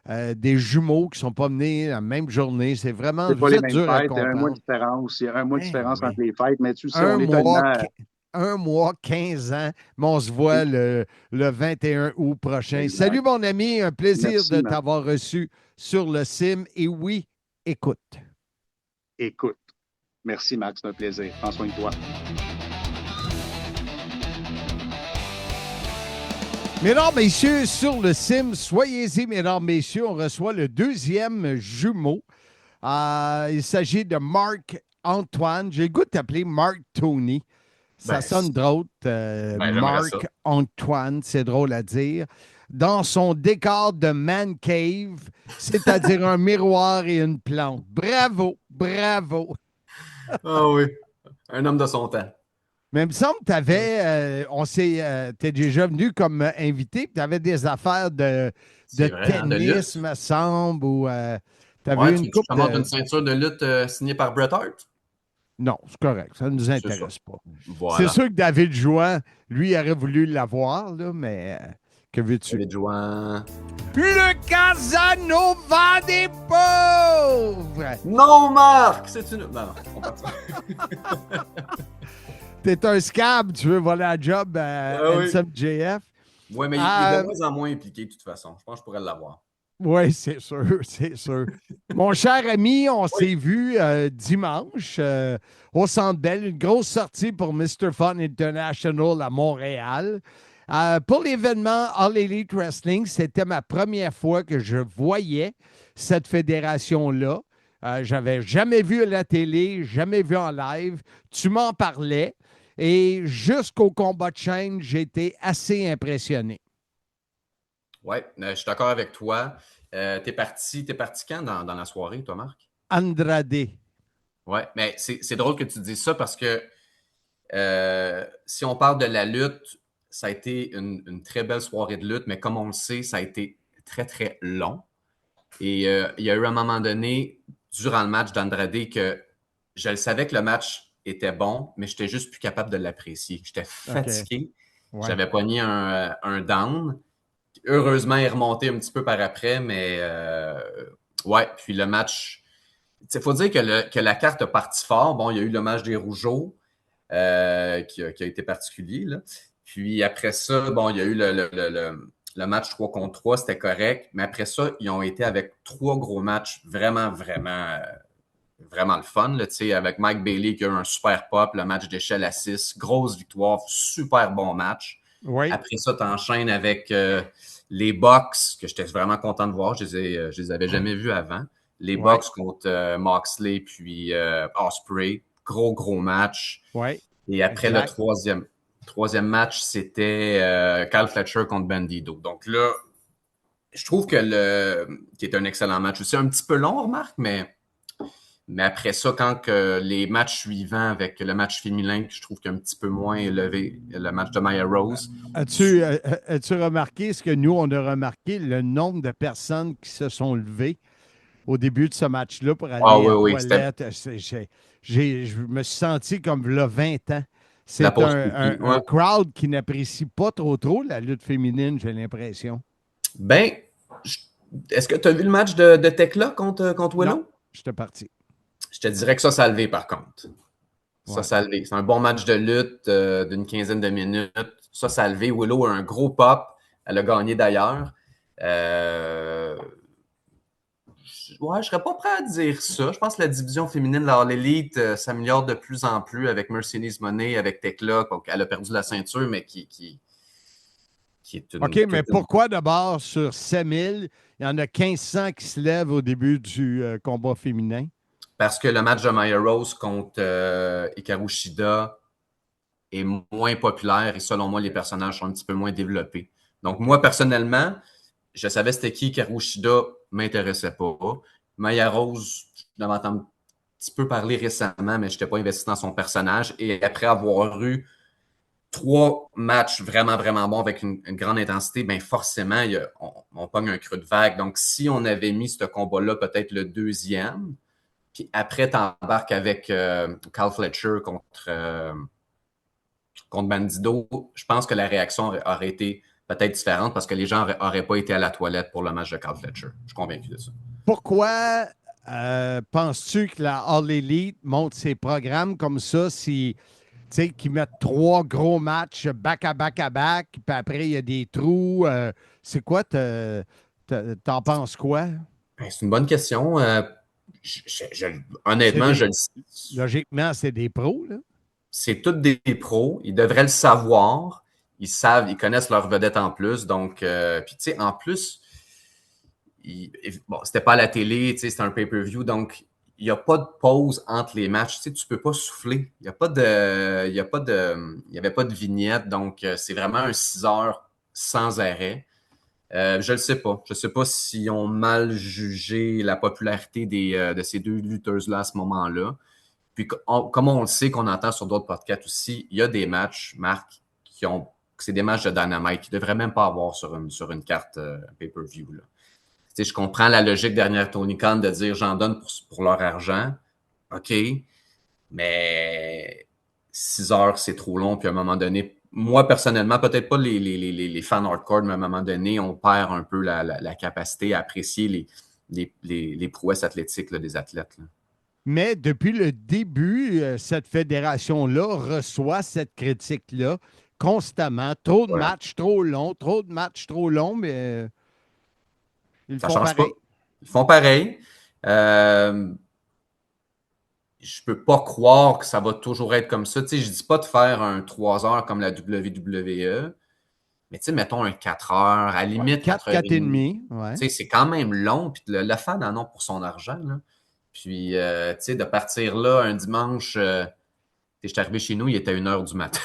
des jumeaux qui ne sont pas menés la même journée. C'est vraiment, C'est pas vous les êtes mêmes dur à fêtes. Il y a un mois de comprendre. différence. Il y a un mois de Eh différence entre oui. les fêtes, mais tu sais, Un on est mois, tellement. un mois, 15 ans, mais on se voit le 21 août prochain. Exact. Salut, mon ami. Un plaisir Merci, de Marc. t'avoir reçu sur le CIM. Et oui, écoute. Écoute. Merci, Max. C'est un plaisir. Prends soin de toi. Mesdames, messieurs, sur le CIM, soyez-y, mesdames, messieurs, on reçoit le deuxième jumeau. Il s'agit de Marc-Antoine. J'ai le goût de t'appeler Marc Tony. Ça Ben, sonne drôle. j'aimerais ça. Marc-Antoine, c'est drôle à dire. Dans son décor de man cave, c'est-à-dire un miroir et une plante. Bravo, bravo. Ah oui, un homme de son temps. Mais il me semble que tu avais, t'es déjà venu comme invité, puis tu avais des affaires de C'est vrai, hein, de tennis, lutte. me semble, ou tu avais Ouais, une tu coupe commandes de... une ceinture de lutte signée par Bret Hart? Non, c'est correct, ça ne nous C'est ça. intéresse pas. C'est Voilà. sûr que David Jouan, lui, aurait voulu l'avoir, là, mais que veux-tu? David Jouan. Le Casanova des pauvres! Non, Marc! C'est une. Non, on passe. T'es un scab, tu veux voler la job à Ah oui. NSMJF? Ouais, mais il est de moins en moins impliqué, de toute façon. Je pense que je pourrais l'avoir. Oui, c'est sûr, c'est sûr. Mon cher ami, on s'est vu dimanche au Centre Bell, une grosse sortie pour Mr. Fun International à Montréal. Pour l'événement All Elite Wrestling, c'était ma première fois que je voyais cette fédération-là. J'avais jamais vu à la télé, jamais vu en live. Tu m'en parlais. Et jusqu'au combat de chaîne, j'ai été assez impressionné. Ouais, je suis d'accord avec toi. T'es parti quand dans la soirée, toi, Marc? Andrade. Ouais, mais c'est drôle que tu dises ça parce que si on parle de la lutte, ça a été une très belle soirée de lutte, mais comme on le sait, ça a été très, très long. Et il y a eu un moment donné, durant le match d'Andrade, que je le savais que le match était bon, mais je n'étais juste plus capable de l'apprécier. J'étais fatigué. Ouais. J'avais pogné un down. Heureusement, il est remonté un petit peu par après, mais ouais, puis le match. Il faut dire que la carte a parti fort. Bon, il y a eu le match des Rougeaux qui a été particulier, là. Puis après ça, bon, il y a eu le match 3 contre 3, c'était correct. Mais après ça, ils ont été avec 3 gros matchs vraiment, vraiment, vraiment le fun. Là, avec Mike Bailey qui a eu un super pop, le match d'échelle à 6, grosse victoire, super bon match. Oui. Après ça, tu enchaînes avec les Bucks, que j'étais vraiment content de voir. Je les avais jamais vus avant. Les Bucks contre Moxley puis Ospreay. Gros match. Ouais. Et après le troisième match, c'était Kyle Fletcher contre Bandido. Donc là, je trouve qui est un excellent match aussi. Un petit peu long, remarque, mais après ça, quand les matchs suivants avec le match féminin, je trouve qu'un petit peu moins élevé, le match de Maya Rose. As-tu remarqué ce que nous, on a remarqué, le nombre de personnes qui se sont levées au début de ce match-là pour aller aux toilettes? Je me suis senti comme là 20 ans. C'est un crowd qui n'apprécie pas trop la lutte féminine, j'ai l'impression. Ben, est-ce que tu as vu le match de Tekla contre Willow? Non, j'étais parti. Je te dirais que ça a levé, par contre. Ça a levé. C'est un bon match de lutte d'une quinzaine de minutes. Ça a levé. Willow a un gros pop. Elle a gagné d'ailleurs. Ouais, je serais pas prêt à dire ça. Je pense que la division féminine de l'All Elite s'améliore de plus en plus avec Mercedes Moné, avec Tekla. Elle a perdu la ceinture, mais qui est une... OK, mais pourquoi d'abord sur 7000, il y en a 1500 qui se lèvent au début du combat féminin? parce que le match de Maya Rose contre Hikaru Shida est moins populaire et selon moi, les personnages sont un petit peu moins développés. Donc, moi, personnellement, je savais c'était qui Hikaru Shida, m'intéressait pas. Maya Rose, je l'avais entendu un petit peu parler récemment, mais je n'étais pas investi dans son personnage. Et après avoir eu 3 matchs vraiment, vraiment bons avec une grande intensité, bien forcément, on pogne un creux de vague. Donc, si on avait mis ce combat-là, peut-être le 2e, puis après, tu embarques avec Kyle Fletcher contre Bandido, je pense que la réaction aurait été peut-être différente parce que les gens n'auraient pas été à la toilette pour le match de Kyle Fletcher. Je suis convaincu de ça. Pourquoi penses-tu que la All Elite monte ses programmes comme ça si qu'ils mettent 3 gros matchs back-à-back, puis après, il y a des trous? C'est quoi? T'en penses quoi? Ben, c'est une bonne question. Honnêtement, je le sais. Logiquement, c'est des pros, là. C'est tous des pros. Ils devraient le savoir. Ils connaissent leur vedette en plus. Donc, puis tu sais, en plus, bon, c'était pas à la télé, tu sais, c'était un pay-per-view. Donc, il n'y a pas de pause entre les matchs. Tu sais, tu peux pas souffler. Il n'y avait pas de vignette. Donc, c'est vraiment un 6 heures sans arrêt. Je le sais pas. Je sais pas s'ils ont mal jugé la popularité de ces 2 lutteuses-là à ce moment-là. Puis, comme on le sait, qu'on entend sur d'autres podcasts aussi, il y a des matchs, Marc, que c'est des matchs de Dynamite qui ne devraient même pas avoir sur une carte pay-per-view. Là. Tu sais, je comprends la logique derrière Tony Khan de dire j'en donne pour leur argent. OK. Mais 6 heures, c'est trop long. Puis à un moment donné, moi, personnellement, peut-être pas les fans hardcore, mais à un moment donné, on perd un peu la capacité à apprécier les prouesses athlétiques là, des athlètes. Là. Mais depuis le début, cette fédération-là reçoit cette critique-là constamment. Trop de matchs trop longs, mais ils font pareil. Pas. Ils font pareil. Je peux pas croire que ça va toujours être comme ça. Tu sais, je dis pas de faire un 3 heures comme la WWE, mais tu sais, mettons un 4 heures, à la limite 4 et demi. Ouais. Tu sais, c'est quand même long, puis le fan en a pour son argent, là. Puis, tu sais, de partir là un dimanche, je suis arrivé chez nous, il était 1h du matin.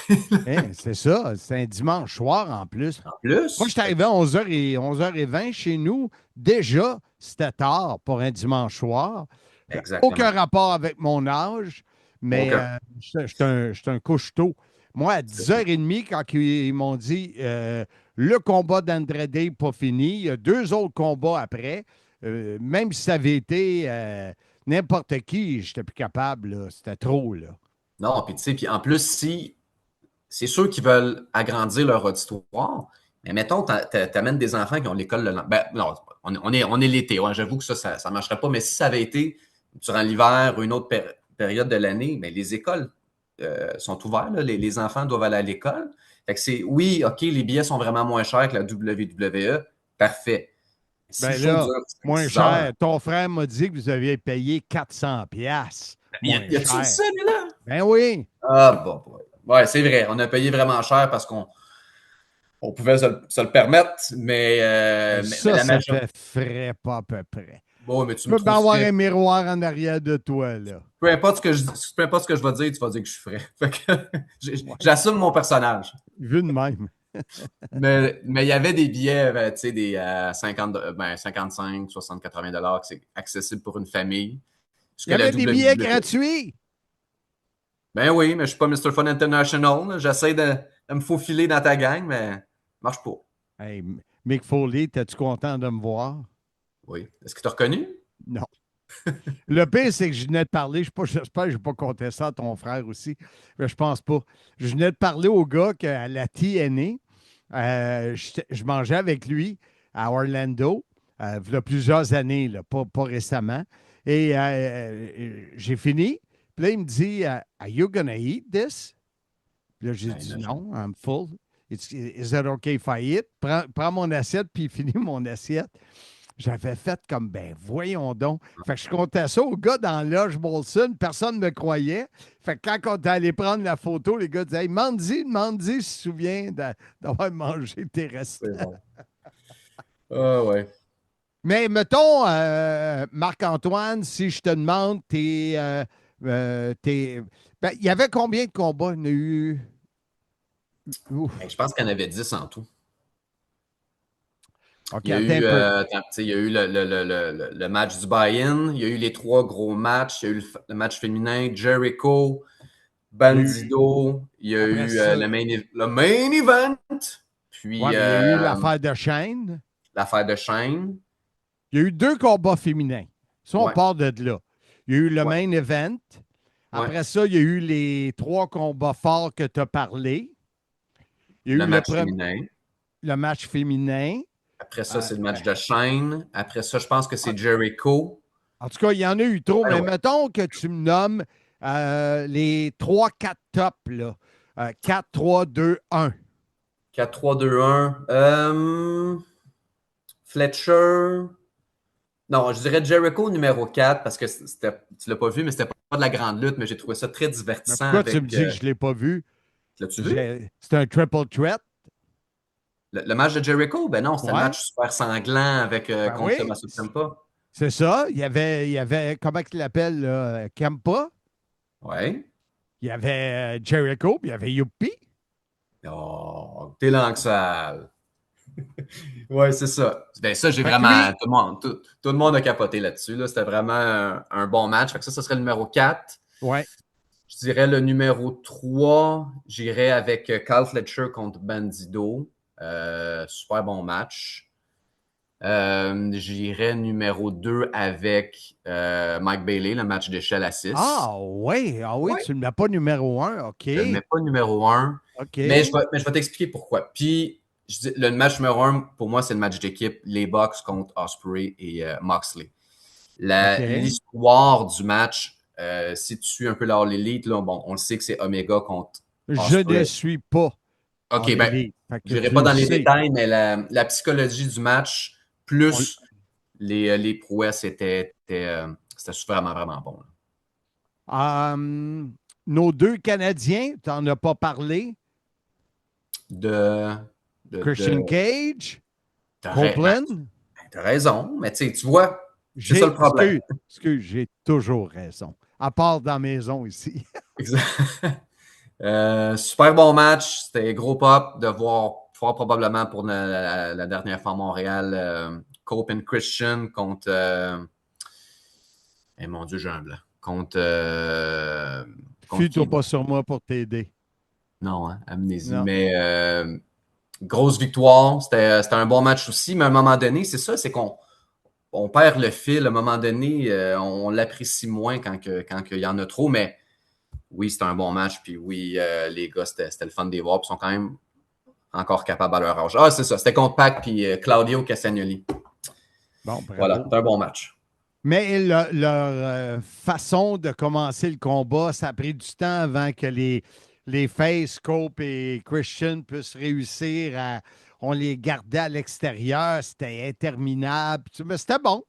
C'est ça, c'est un dimanche soir en plus. En plus? Moi, je suis arrivé à 11h20 chez nous. Déjà, c'était tard pour un dimanche soir. Exactement. Aucun rapport avec mon âge, mais je suis un couche-tôt. Moi, à 10h30, quand ils m'ont dit le combat d'Andrade n'est pas fini, il y a 2 autres combats après, même si ça avait été n'importe qui, je n'étais plus capable. Là. C'était trop. Là. Non, puis tu sais, puis en plus, si c'est ceux qui veulent agrandir leur auditoire, mais mettons, t'amènes des enfants qui ont l'école le lendemain. Ben, non, on est l'été, ouais, j'avoue que ça ne marcherait pas, mais si ça avait été durant l'hiver ou une autre période de l'année, mais les écoles sont ouvertes, là, les enfants doivent aller à l'école. Fait que oui, OK, les billets sont vraiment moins chers que la WWE, parfait. Si là, moins cher. Ton frère m'a dit que vous aviez payé 400$. Y a-tu dit ça, lui, là? Ben oui. Ah, bon, ouais, c'est vrai. On a payé vraiment cher parce qu'on pouvait se le permettre, mais ça fait frais pas à peu près. Bon, mais tu peux pas avoir un miroir en arrière de toi, là. Peu importe ce que je vais dire, tu vas dire que je suis frais. Fait que j'assume mon personnage. Vu de même. mais il y avait des billets, tu sais, des 55, 60, 80 $, c'est accessible pour une famille. Il y avait des billets gratuits. Ben oui, mais je suis pas Mr. Fun International. J'essaie de me faufiler dans ta gang, mais ça marche pas. Hey, Mick Foley, t'es-tu content de me voir? Oui. Est-ce que tu as reconnu? Non. Le pire, c'est que je venais de parler, j'espère que je n'ai pas compté ça à ton frère aussi, mais je pense pas. Je venais de parler au gars qu'à la TNA, je mangeais avec lui à Orlando, il y a plusieurs années, là, pas récemment, et j'ai fini. Puis là, il me dit, Are you gonna eat this? Puis là, j'ai dit non, I'm full. Is that okay if I eat? Prends mon assiette, puis finis mon assiette. J'avais fait comme, ben voyons donc. Fait que je comptais ça au gars dans l'Odge Molson. Personne ne me croyait. Fait que quand on est allé prendre la photo, les gars disaient, hey, demande-y si tu te souviens d'avoir mangé tes restants. Ah ouais. Mais mettons, Marc-Antoine, si je te demande, il y avait combien de combats? Il y en a eu. Ouf. Je pense qu'il y en avait 10 en tout. OK, Il y a attends eu, un peu. il y a eu le match du buy-in, il y a eu les 3 gros matchs, il y a eu le match féminin, Jericho, Bandido, il y a Après eu ça- le main event, puis Ouais, mais il y a eu l'affaire de Shane. l'affaire de Shane. Il y a eu 2 combats féminins. Ça, on Ouais. part de là. Il y a eu le Ouais. main event. Après ça, il y a eu les 3 combats forts que tu as parlé. Il y a Le eu match féminin. le match féminin. Après ça, c'est le match de Shane. Après ça, je pense que c'est Jericho. En tout cas, il y en a eu trop. Ouais, Mais ouais. mettons que tu me nommes les 3-4 tops. Là. 4, 3, 2, 1. 4, 3, 2, 1. Fletcher. Non, je dirais Jericho numéro 4 parce que tu ne l'as pas vu, mais c'était pas de la grande lutte, mais j'ai trouvé ça très Mais divertissant. pourquoi tu me dis que je ne l'ai pas vu? L'as-tu vu? C'est un triple threat. Le match de Jericho? Ben non, c'était Ouais. un match super sanglant avec contre oui. Tommaso Ciampa. C'est ça. Il y avait comment il l'appelle, là, Ciampa. Ouais. Il y avait Jericho, puis il y avait Youpi. Oh, t'es langue sale. Ouais, c'est ça. Ben ça, j'ai Fait que vraiment. lui- Tout le monde a capoté là-dessus. Là. C'était vraiment un bon match. Fait que ça serait le numéro 4. Ouais. Je dirais le numéro 3, j'irais avec Kyle Fletcher contre Bandido. Super bon match. J'irais numéro 2 avec Mike Bailey, le match d'échelle à 6. Ah oui, Ouais. tu ne le mets pas numéro 1, OK. Je ne le mets pas numéro 1. OK. Mais je vais t'expliquer pourquoi. Puis, le match numéro 1, pour moi, c'est le match d'équipe, les Bucks contre Ospreay et Moxley. L'histoire du match, si tu suis un peu l'All Elite, là, bon, on le sait que c'est Omega contre Je Ospreay. ne suis pas. OK, ben, Elite. Fait que je n'irai tu pas le dans les sais. détails, mais la psychologie du match, plus les prouesses, c'était vraiment, vraiment bon. Nos 2 Canadiens, tu n'en as pas parlé. Christian Cage, Copeland. T'as raison, mais tu vois, c'est ça le problème. Excuse, j'ai toujours raison. À part dans la maison ici. Exact. Super bon match. C'était gros pop de voir fort probablement pour la dernière fois à Montréal Cope and Christian contre mon Dieu, j'ai un blanc. Contre Fuis-toi pas sur moi pour t'aider. Non, hein, amnésie. Non. Mais grosse victoire. C'était un bon match aussi, mais à un moment donné, c'est ça, c'est qu'on perd le fil. À un moment donné, on l'apprécie moins quand il y en a trop, mais oui, c'était un bon match. Puis oui, les gars, c'était le fun de les voir. Puis ils sont quand même encore capables à leur âge. Ah, c'est ça. C'était contre Pac puis Claudio Castagnoli. Bon, bravo. Voilà, c'était un bon match. Mais leur façon de commencer le combat, ça a pris du temps avant que les Face, Cope et Christian puissent réussir à. On les gardait à l'extérieur, c'était interminable. Mais c'était bon.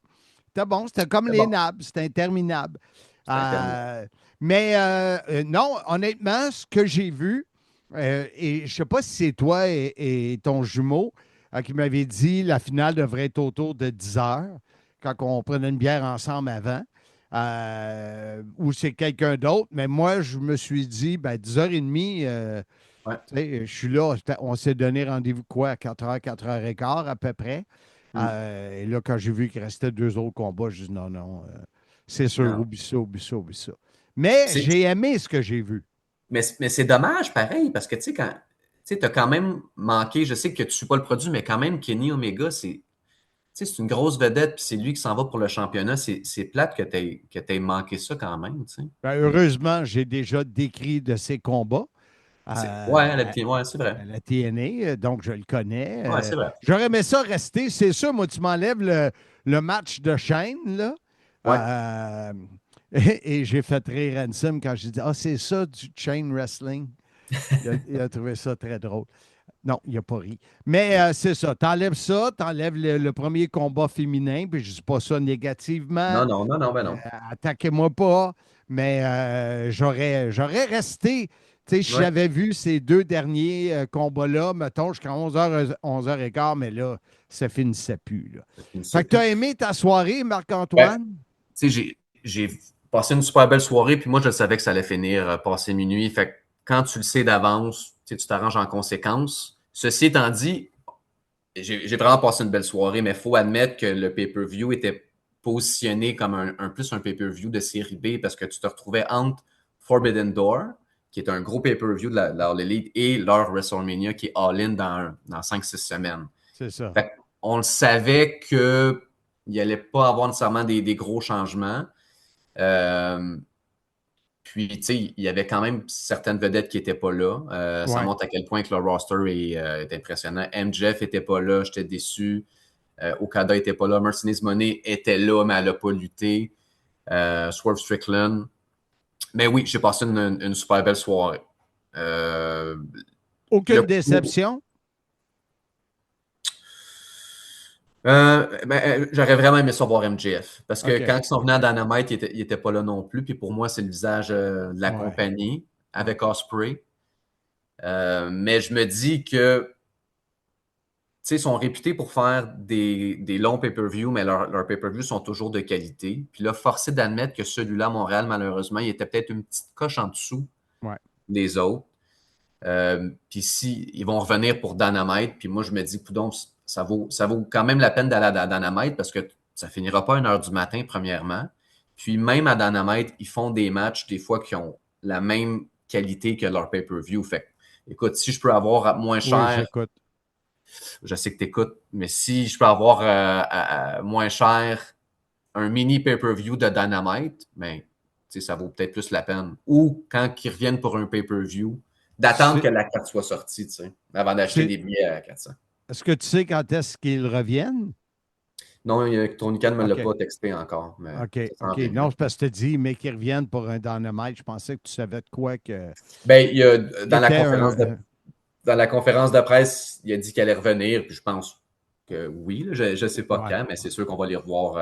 C'était bon. C'était comme les nabs. C'était interminable. Mais non, honnêtement, ce que j'ai vu, et je ne sais pas si c'est toi et ton jumeau qui m'avait dit la finale devrait être autour de 10 heures, quand on prenait une bière ensemble avant, ou c'est quelqu'un d'autre. Mais moi, je me suis dit, 10h30, je suis là. On s'est donné rendez-vous quoi, à 4h, 4h15 à peu près. Et là, quand j'ai vu qu'il restait 2 autres combats, je dis non, c'est sûr, oublie ça. Mais j'ai aimé ce que j'ai vu. Mais c'est dommage, pareil, parce que tu as quand même manqué, je sais que tu ne suis pas le produit, mais quand même, Kenny Omega, c'est une grosse vedette, puis c'est lui qui s'en va pour le championnat. C'est plate que tu aies manqué ça quand même. Heureusement, j'ai déjà décrit de ses combats. C'est vrai. À la TNA, donc je le connais. Ouais, c'est vrai. J'aurais aimé ça rester. C'est sûr, moi, tu m'enlèves le match de Shane, là. Ouais. Et j'ai fait rire Ransom quand j'ai dit « Ah, c'est ça du chain wrestling ». Il a trouvé ça très drôle. Non, il n'a pas ri. Mais c'est ça. T'enlèves ça, t'enlèves le premier combat féminin, puis je ne dis pas ça négativement. Non. Attaquez-moi pas. Mais j'aurais resté Tu sais, si Ouais. j'avais vu ces deux derniers combats-là, mettons, jusqu'à 11h, 11h15, mais là, ça finissait plus. Là. Fait que tu as aimé ta soirée, Marc-Antoine? Tu sais, j'ai passé une super belle soirée, puis moi, je savais que ça allait finir passé minuit. Fait que quand tu le sais d'avance, tu sais, tu t'arranges en conséquence. Ceci étant dit, j'ai vraiment passé une belle soirée, mais il faut admettre que le pay-per-view était positionné comme plus un pay-per-view de série B parce que tu te retrouvais entre Forbidden Door, qui est un gros pay-per-view de la All Elite, et leur WrestleMania qui est all-in dans 5-6 semaines. C'est ça. Fait on le savait qu'il n'allait pas avoir nécessairement des gros changements. Puis, tu sais, il y avait quand même certaines vedettes qui n'étaient pas là. Ça Ouais. montre à quel point que le roster est impressionnant. MJF n'était pas là, j'étais déçu. Okada n'était pas là. Mercedes Moné était là, mais elle n'a pas lutté. Swerve Strickland. Mais oui, j'ai passé une super belle soirée. Aucune déception? J'aurais vraiment aimé ça voir MJF. Parce que OK. quand ils sont venus à Dynamite, il n'était pas là non plus. Puis pour moi, c'est le visage de la Ouais. compagnie avec Ospreay. Mais je me dis que ils sont réputés pour faire des longs pay-per-view, mais leurs pay-per-view sont toujours de qualité. Puis là, forcé d'admettre que celui-là, à Montréal, malheureusement, il était peut-être une petite coche en dessous des autres. Puis si ils vont revenir pour Dynamite, puis moi, je me dis, coudonc, ça vaut quand même la peine d'aller à Dynamite parce que ça finira pas à 1h du matin, premièrement. Puis même à Dynamite, ils font des matchs, des fois, qui ont la même qualité que leur pay-per-view. Fait écoute, si je peux avoir moins cher... Oui, j'écoute. Je sais que tu écoutes, mais si je peux avoir à moins cher un mini pay-per-view de Dynamite, ben, ça vaut peut-être plus la peine. Ou quand ils reviennent pour un pay-per-view, d'attendre que la carte soit sortie, avant d'acheter des billets à 400. Est-ce que tu sais quand est-ce qu'ils reviennent? Non, Tony Khan ne me l'a pas texté encore. Mais OK. Non, c'est parce que tu te dis, mais qu'ils reviennent pour un Dynamite. Je pensais que tu savais de quoi que. Ben, il y a, dans la conférence de presse, il a dit qu'elle allait revenir, puis je pense que oui. Là, je ne sais pas quand, mais c'est sûr qu'on va les revoir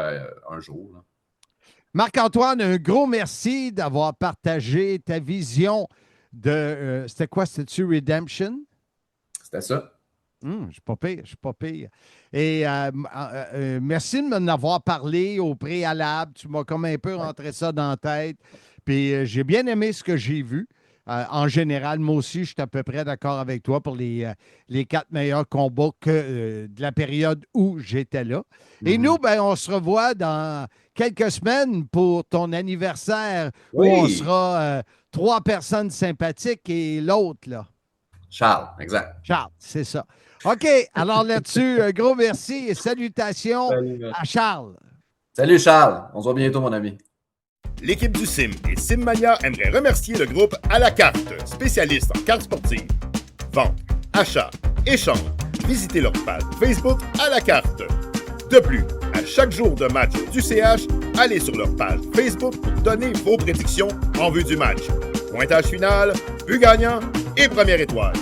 un jour. Là. Marc-Antoine, un gros merci d'avoir partagé ta vision de. C'était quoi? C'était-tu Redemption? C'était ça. Je suis pas pire. Et merci de m'en avoir parlé au préalable. Tu m'as comme un peu rentré ça dans la tête. Puis j'ai bien aimé ce que j'ai vu. En général, moi aussi, je suis à peu près d'accord avec toi pour les 4 meilleurs combats de la période où j'étais là. Et nous, ben, on se revoit dans quelques semaines pour ton anniversaire où on sera 3 personnes sympathiques et l'autre, là. Charles, exact. Charles, c'est ça. OK, alors là-dessus, un gros merci et salutations à Charles. Salut Charles, on se voit bientôt mon ami. L'équipe du Sim et Simmania aimerait remercier le groupe À la carte, spécialiste en cartes sportives. Vente, achat, échange, visitez leur page Facebook À la carte. De plus, à chaque jour de match du CH, allez sur leur page Facebook pour donner vos prédictions en vue du match. Pointage final, but gagnant et première étoile.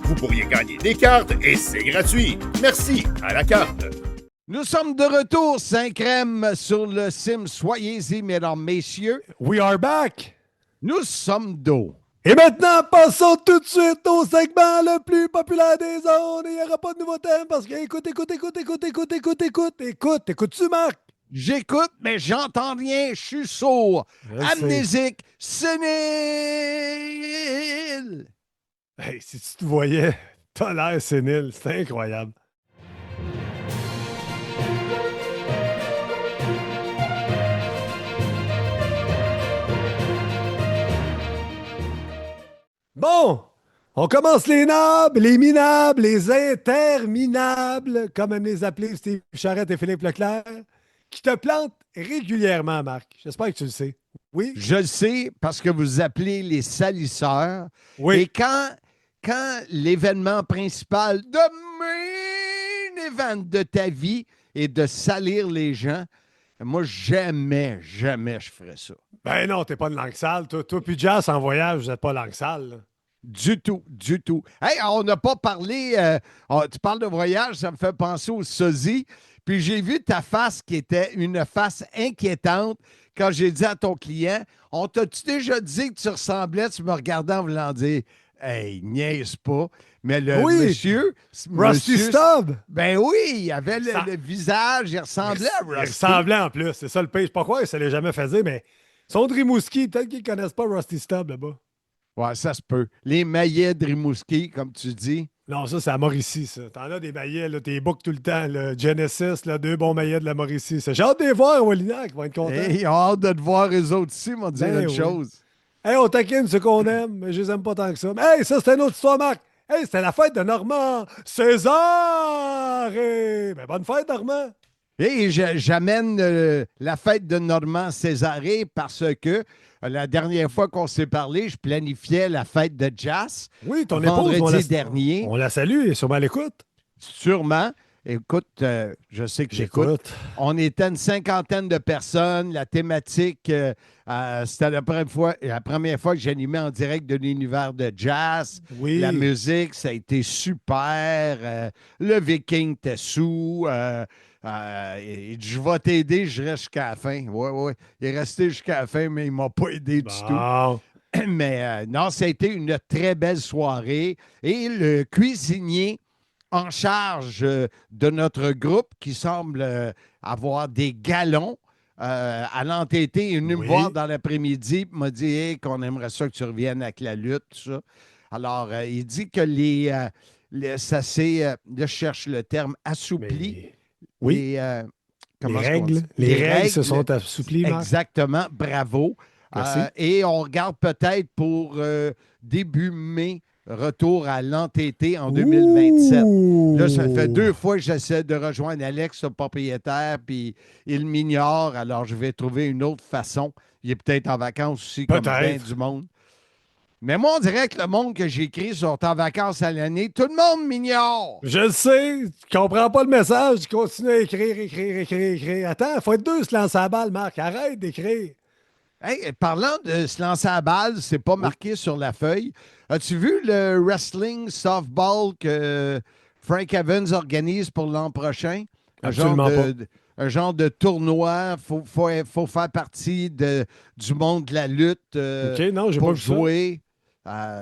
Vous pourriez gagner des cartes et c'est gratuit. Merci À la carte. Nous sommes de retour, Saint-Crème, sur le Sim. Soyez-y, mesdames, messieurs. We are back! Nous sommes d'eau. Et maintenant, passons tout de suite au segment le plus populaire des zones. Il n'y aura pas de nouveau thème parce que écoute-tu, Marc? J'écoute, mais j'entends rien. Je suis sourd. Amnésique. Sénile. Hey, si tu te voyais, t'as l'air sénile. C'est incroyable. Bon, on commence les nables, les minables, les interminables, comme aiment les appeler Steve Charette et Philippe Leclerc, qui te plantent régulièrement, Marc. J'espère que tu le sais. Oui? Je le sais parce que vous appelez les salisseurs. Oui. Et quand l'événement principal de main event de ta vie est de salir les gens, moi, jamais je ferais ça. Ben non, t'es pas de langue sale. Toi puis Jazz en voyage, vous n'êtes pas langue sale. Là. Du tout. Hey, on n'a pas parlé. Tu parles de voyage, ça me fait penser au sosie. Puis j'ai vu ta face qui était une face inquiétante quand j'ai dit à ton client, on t'a-tu déjà dit que tu ressemblais? Tu me regardais en voulant dire, hey, niaise pas. Mais le Oui, monsieur... Rusty monsieur- Stubb! Ben oui, il avait Ça- le visage, il ressemblait à Il Rusty. ressemblait en plus, c'est ça le pire. Je sais pas quoi, ça l'est jamais fait dire, mais son de Rimouski, peut-être qu'ils connaissent pas Rusty Stubb là-bas. Ouais, ça se peut. Les maillets de Rimouski, comme tu dis. Non, ça, c'est à Mauricie, ça. T'en as des maillets, là, t'es book tout le temps. Là. Genesis, là, 2 bons maillets de la Mauricie. Ça. J'ai hâte de les voir, Wallinac, ils vont être contents. Hey, ils ont hâte de te voir, eux autres ici, m'ont dit Ben une oui. chose. Hey, on taquine ce qu'on aime, mais je les aime pas tant que ça. Mais hey, ça, c'était une autre histoire, Marc. Hey, c'était la fête de Normand César! Ben, bonne fête, Normand! Et j'amène la fête de Normand Césaré parce que la dernière fois qu'on s'est parlé, je planifiais la fête de Jazz. Oui, ton vendredi épouse, dernier. on la salue, elle est sûrement à l'écoute. Sûrement. Écoute, je sais que j'écoute. On était une cinquantaine de personnes. La thématique, c'était la première fois que j'animais en direct de l'univers de jazz. Oui. La musique, ça a été super. Le Viking était sous. Il dit, je vais t'aider, je reste jusqu'à la fin. Oui. Il est resté jusqu'à la fin, mais il ne m'a pas aidé du tout. Bon. Mais non, ça a été une très belle soirée. Et le cuisinier en charge de notre groupe, qui semble avoir des galons, à l'entêté, il est venu me Oui. voir dans l'après-midi et m'a dit hey, qu'on aimerait ça que tu reviennes avec la lutte, tout ça. Alors, il dit que ça s'est, là, je cherche le terme, assoupli. Mais- Oui. Les, Les règles, les règles se sont assouplies, Marc. Exactement, bravo. Merci. Et on regarde peut-être pour début mai, retour à l'entêté en 2027. Ouh! Là, ça fait 2 fois que j'essaie de rejoindre Alex, le propriétaire, puis il m'ignore, alors je vais trouver une autre façon. Il est peut-être en vacances aussi, comme Peut-être. bien du monde. Mais moi, on dirait que le monde que j'écris sont en vacances à l'année. Tout le monde m'ignore. Je le sais, tu comprends pas le message, tu continues à écrire. Attends, faut être deux se lancer à la balle, Marc. Arrête d'écrire. Hey, parlant de se lancer à la balle, c'est pas marqué sur la feuille. As-tu vu le wrestling softball que Frank Evans organise pour l'an prochain? Absolument Un genre de tournoi. Faut faire partie du monde de la lutte OK, non, j'ai pour pas vu ça. jouer.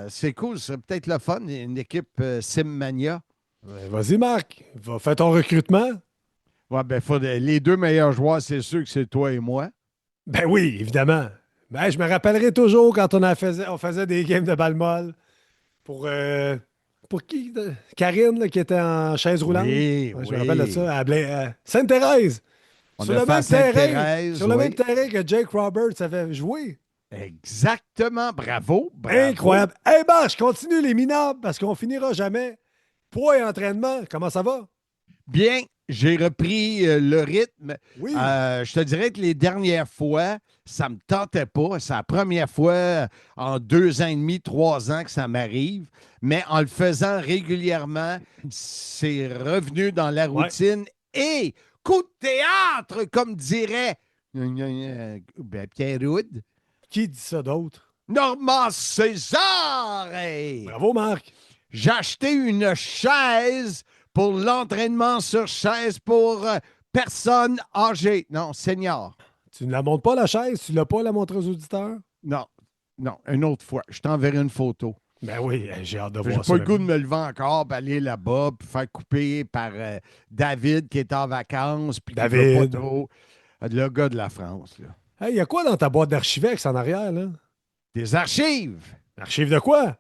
C'est cool, c'est peut-être le fun, une équipe Simmania. Vas-y, Marc, va faire ton recrutement. Ouais, ben, les 2 meilleurs joueurs, c'est sûr que c'est toi et moi. Ben oui, évidemment. Ben, je me rappellerai toujours quand on faisait des games de balle molle pour qui? Karine, là, qui était en chaise roulante. Oui, Ouais, je oui. me rappelle de ça. À Sainte-Thérèse. On Sur a le fait à même terrain. Sainte-Thérèse, Sur le oui. même terrain que Jake Roberts avait joué. Exactement, bravo. Incroyable. Hey, Marc, je continue les minables parce qu'on finira jamais. Poids et entraînement, comment ça va? Bien, j'ai repris le rythme. Oui. Je te dirais que les dernières fois, ça ne me tentait pas. C'est la première fois en 2 ans et demi, 3 ans que ça m'arrive. Mais en le faisant régulièrement, c'est revenu dans la routine. Et coup de théâtre, comme dirait Pierre Houd. Qui dit ça d'autre? Normand César! Hey! Bravo, Marc. J'ai acheté une chaise pour l'entraînement sur chaise pour personnes âgées. Non, seniors. Tu ne la montres pas, la chaise? Tu ne l'as pas, la montrer aux auditeurs? Non, une autre fois. Je t'enverrai une photo. Ben oui, j'ai hâte de J'ai voir ça. pas le goût de me lever encore, puis aller là-bas, puis faire couper par David qui est en vacances. Puis qui veut David. pas trop. Le gars de la France. Là. Hey, il y a quoi dans ta boîte d'archivex en arrière, là? Des archives. Archive de quoi?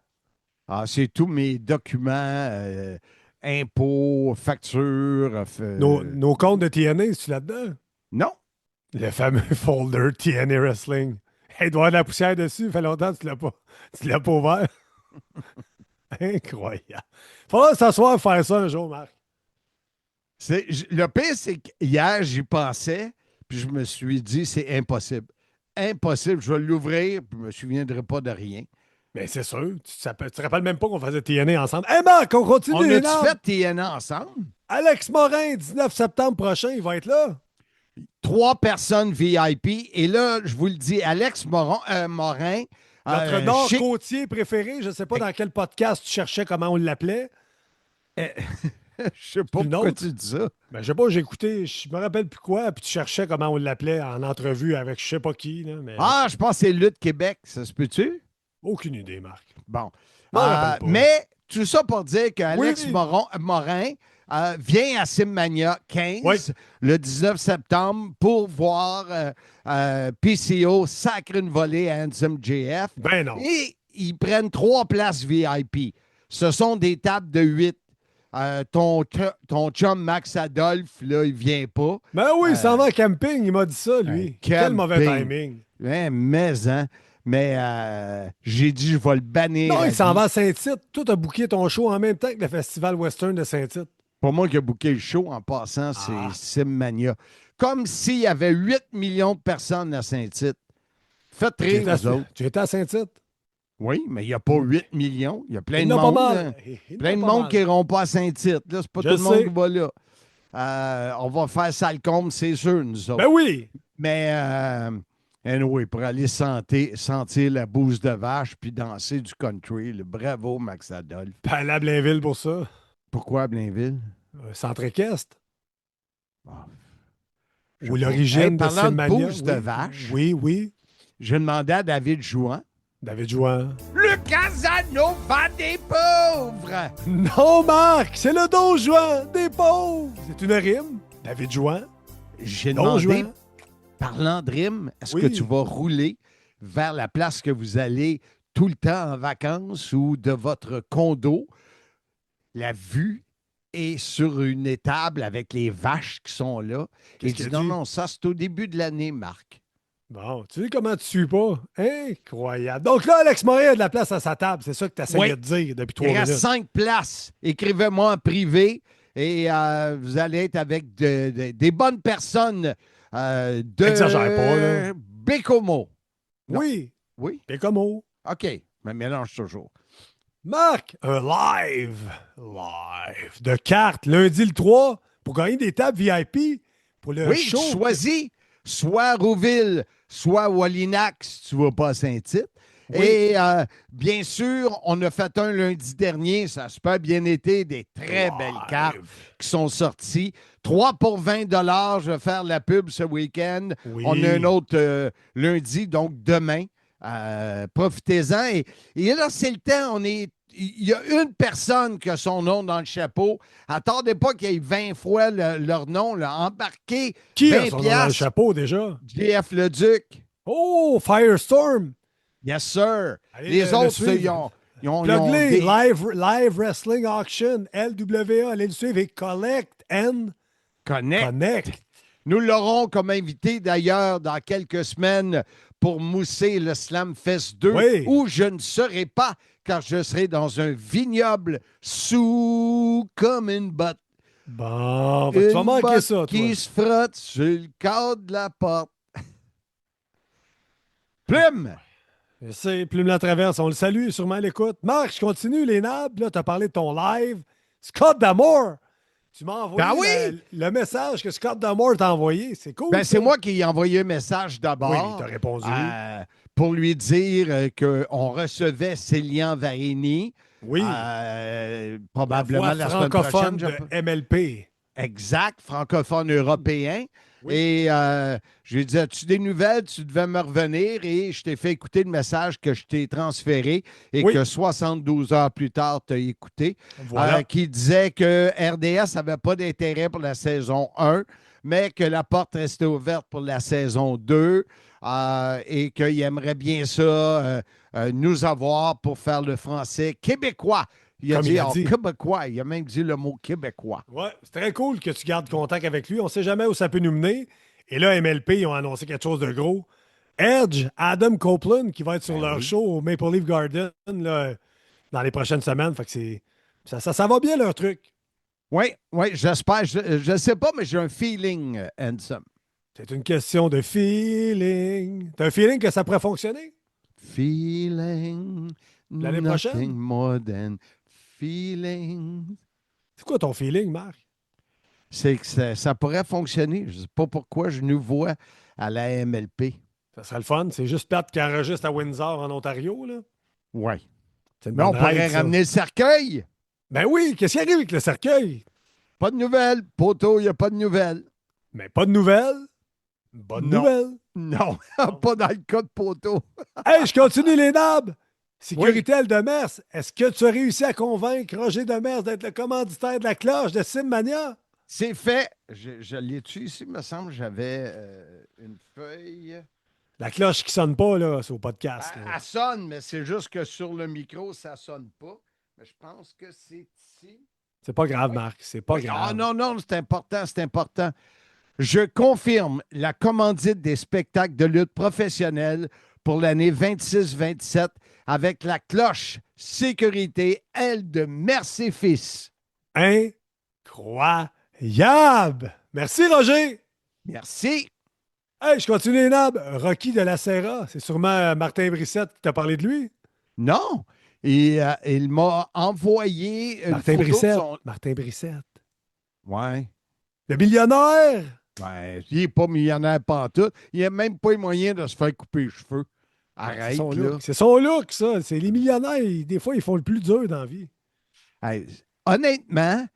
Ah, c'est tous mes documents, impôts, factures. Nos comptes de TNA, es-tu là-dedans? Non. Le fameux folder TNA Wrestling. Hey, il doit y avoir de la poussière dessus. Ça fait longtemps que tu l'as pas ouvert. Incroyable. Faudra s'asseoir et faire ça un jour, Marc. Le pire, c'est qu'hier, j'y pensais, puis je me suis dit, c'est impossible. Impossible, je vais l'ouvrir, puis je me souviendrai pas de rien. Mais c'est sûr. Tu te rappelles même pas qu'on faisait TNA ensemble. Hey, Marc, on continue. On les a-tu normes? fait TNA ensemble? Alex Morin, 19 septembre prochain, il va être là. 3 personnes VIP. Et là, je vous le dis, Alex Morin, Notre nord-côtier préféré, je ne sais pas dans quel podcast tu cherchais comment on l'appelait. Je sais pas Une pourquoi autre? tu dis ça. Ben, je sais pas, j'ai écouté, je me rappelle plus quoi, puis tu cherchais comment on l'appelait en entrevue avec je sais pas qui, là, mais Ah, je pense que c'est Lutte Québec, ça se peut-tu? aucune idée, Marc. Bon. Je m'en rappelle pas. Mais tout ça pour dire qu'Alex Oui. Morin vient à Simmania 15 Oui. le 19 septembre pour voir PCO sacrer une volée à Handsome JF. Ben non. Et ils prennent 3 places VIP. Ce sont des tables de 8. Ton chum Max Adolphe, là, il vient pas. Ben oui, il s'en va en camping, il m'a dit ça, lui. Quel mauvais camping. timing. Mais j'ai dit, je vais le bannir. Non, à il s'en vie. va à Saint-Tite. Tout a booké ton show en même temps que le Festival Western de Saint-Tite. Pour moi qui a booké le show en passant, c'est Simmania. Comme s'il y avait 8 millions de personnes à Saint-Tite. Faites rire, vous autres. Tu étais à Saint-Tite? Oui, mais il n'y a pas 8 millions. Il y a plein Il de y en a pas monde. mal. hein. Il y en a Plein de pas monde mal. qui n'iront pas à Saint-Tite. Là, c'est pas Je tout le monde sais. qui va là. On va faire Salcombe, c'est sûr, nous autres. Ben oui! Mais, anyway, pour aller sentir la bouse de vache puis danser du country, bravo, Max Adolphe. Pas aller à Blainville pour ça. Pourquoi Blainville? Centre équestre. Ah, Ou je sais pas. l'origine Hey, de parlant de Simmania. bouse de vache. Oui, oui. J'ai demandé à David Jouan. David Jouan. Le Casanova des pauvres! Non, Marc! C'est le Don Juan des pauvres! C'est une rime. David Jouan. J'ai Don demandé, Juan. parlant de rime, est-ce Oui. que tu vas rouler vers la place que vous allez tout le temps en vacances ou de votre condo? La vue est sur une étable avec les vaches qui sont là. Qu'est-ce Il dit qu'il a non, dit? non, ça c'est au début de l'année, Marc. Bon, tu sais comment tu suis pas? Incroyable. Donc là, Alex Morin a de la place à sa table. C'est ça que tu essayais Oui. de dire depuis 3 Il minutes. reste 5 places. Écrivez-moi en privé et vous allez être avec des bonnes personnes de Exagère pas, là. Bécomo. Non. Oui. Oui? Et comme mot. OK. Mais mélange toujours. Marc, un live de cartes lundi le 3 pour gagner des tables VIP pour le Oui, show. tu choisis soit Rouville, soit Wallinac si tu ne vas pas à Saint-Tite. Oui. Et bien sûr, on a fait un lundi dernier, ça a super bien été, des très belles cartes qui sont sorties. 3 pour 20 $, je vais faire la pub ce week-end. Oui. On a un autre lundi, donc demain. Profitez-en. Et là, c'est le temps. Il y a une personne qui a son nom dans le chapeau. Attendez pas qu'il y ait 20 fois leur nom. Là. Embarquez Qui 20 a son nom dans le piastres. chapeau déjà? JF Leduc. Oh, Firestorm. Yes, sir. Allez, Les le autres, suivre. ils ont Plug-les. des- Live Wrestling Auction, LWA, allez le suivre et Collect and Connect. Nous l'aurons comme invité d'ailleurs dans quelques semaines pour mousser le Slam Fest 2 Oui. où je ne serai pas car je serai dans un vignoble sous comme une botte. Bon, tu vas Une manquer botte ça, toi. qui se frotte sur le cadre de la porte. Plume! C'est Plume la Traverse, on le salue, sûrement à l'écoute. Marc, je continue les nabs. Là, tu as parlé de ton live. Scott D'Amour, tu m'as envoyé Ben oui! le message que Scott D'Amour t'a envoyé. C'est cool. Ben, ça. c'est moi qui ai envoyé un message d'abord. Oui, il t'a répondu. Pour lui dire qu'on recevait Célian Varini. Oui. Probablement Voix la semaine francophone prochaine. de MLP. Exact, francophone européen. Oui. Et je lui ai dit, as-tu des nouvelles? Tu devais me revenir. Et je t'ai fait écouter le message que je t'ai transféré et Oui. que 72 heures plus tard, tu as écouté. Voilà. Qui disait que RDS n'avait pas d'intérêt pour la saison 1, mais que la porte restait ouverte pour la saison 2 et qu'il aimerait bien ça nous avoir pour faire le français québécois. Il a Comme dit, il a dit. québécois. Il a même dit le mot québécois. Ouais, c'est très cool que tu gardes contact avec lui. On ne sait jamais où ça peut nous mener. Et là, MLP, ils ont annoncé quelque chose de gros. Edge, Adam Copeland, qui va être sur leur show au Maple Leaf Garden là, dans les prochaines semaines. Fait que ça va bien, leur truc. Oui, j'espère. Je ne sais pas, mais j'ai un feeling, Handsome. C'est une question de feeling. T'as un feeling que ça pourrait fonctionner? Feeling. L'année prochaine? Nothing more than feeling. C'est quoi ton feeling, Marc? C'est que ça pourrait fonctionner. Je ne sais pas pourquoi je nous vois à la MLP. Ça serait le fun. C'est juste Pat qui enregistre à Windsor, en Ontario. Là. Oui. C'est une Mais on bonne pourrait règle, ça. ramener le cercueil. Ben oui, qu'est-ce qui arrive avec le cercueil? Pas de nouvelles. Poteau, il n'y a pas de nouvelles. Mais pas de nouvelles. Bonne Non. nouvelle. Non, pas dans le cas de Poteau. Hey, je continue les nabs. Sécurité Eldemers, est-ce que tu as réussi à convaincre Roger Demers d'être le commanditaire de la cloche de Simmania? C'est fait. Je l'ai-tu ici, il me semble, j'avais une feuille. La cloche qui sonne pas, là, c'est au podcast. là. Elle sonne, mais c'est juste que sur le micro, ça sonne pas. Mais je pense que c'est ici. C'est pas grave, Marc. C'est pas grave. Ah non, non, c'est important, c'est important. Je confirme la commandite des spectacles de lutte professionnelle pour l'année 26-27 avec la cloche sécurité L de Mercifis. Incroyable! Merci, Roger! Merci. Hey, je continue les nabs. Rocky de la Serra, c'est sûrement Martin Brissette qui t'a parlé de lui. Non. Et il m'a envoyé une Martin photo Brissette. de son... Martin Brissette. Ouais. Le millionnaire! Ouais, il n'est pas millionnaire pantoute. Il n'a même pas les moyens de se faire couper les cheveux. C'est Arrête, son là. look. C'est son look, ça. C'est les millionnaires. Des fois, ils font le plus dur dans la vie. Hey, honnêtement,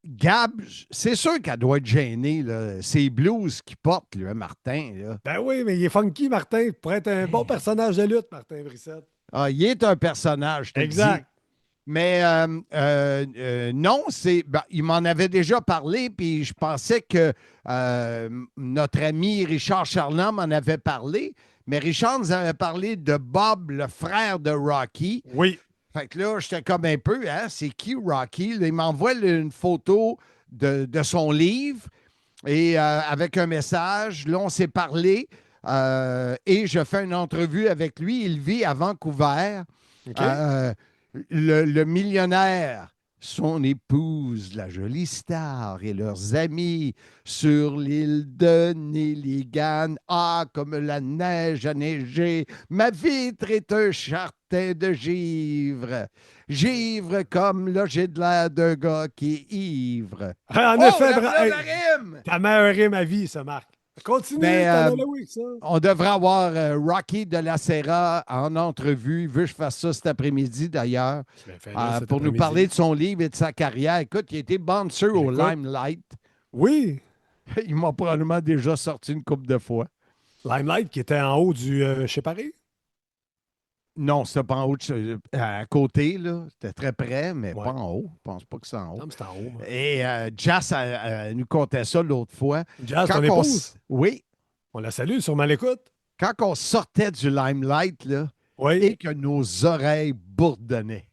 Gab, c'est sûr qu'elle doit être gênée. Là. C'est blues qu'il porte, lui, Martin. Là. Ben oui, mais il est funky, Martin. Pour être un bon personnage de lutte, Martin Brissette. Ah, il est un personnage, je te Exact. dis. Mais non, il m'en avait déjà parlé, puis je pensais que notre ami Richard Charland m'en avait parlé. Mais Richard nous avait parlé de Bob, le frère de Rocky. Oui. Fait que là, j'étais comme un peu, hein, c'est qui Rocky? Là, il m'envoie une photo de son livre et avec un message. Là, on s'est parlé et je fais une entrevue avec lui. Il vit à Vancouver. OK. Le millionnaire, son épouse, la jolie star et leurs amis sur l'île de Nelligan. Ah, comme la neige a neigé, ma vitre est un chartin de givre. Givre comme là, j'ai de l'air d'un gars qui est ivre. En Oh, effet, la rime! ta meilleure rime à vie, ça, Marc. Continue, Ben, t'en as là, oui, ça. On devrait avoir Rocky de la Serra en entrevue. Il veut que je fasse ça cet après-midi, d'ailleurs, pour nous parler de son livre et de sa carrière. Écoute, il a été bouncer au Limelight. Oui. Il m'a probablement déjà sorti une couple de fois. Limelight qui était en haut du chez Paris. Non, c'était pas en haut, à côté, là. C'était très près, mais Ouais. pas en haut. Je pense pas que c'est en haut. Non, mais c'est en haut. moi. Et Jazz nous contait ça l'autre fois. Jazz, Quand ton on épouse. Oui. On la salue, sûrement l'écoute. Quand on sortait du Limelight, là, Oui. et que nos oreilles bourdonnaient.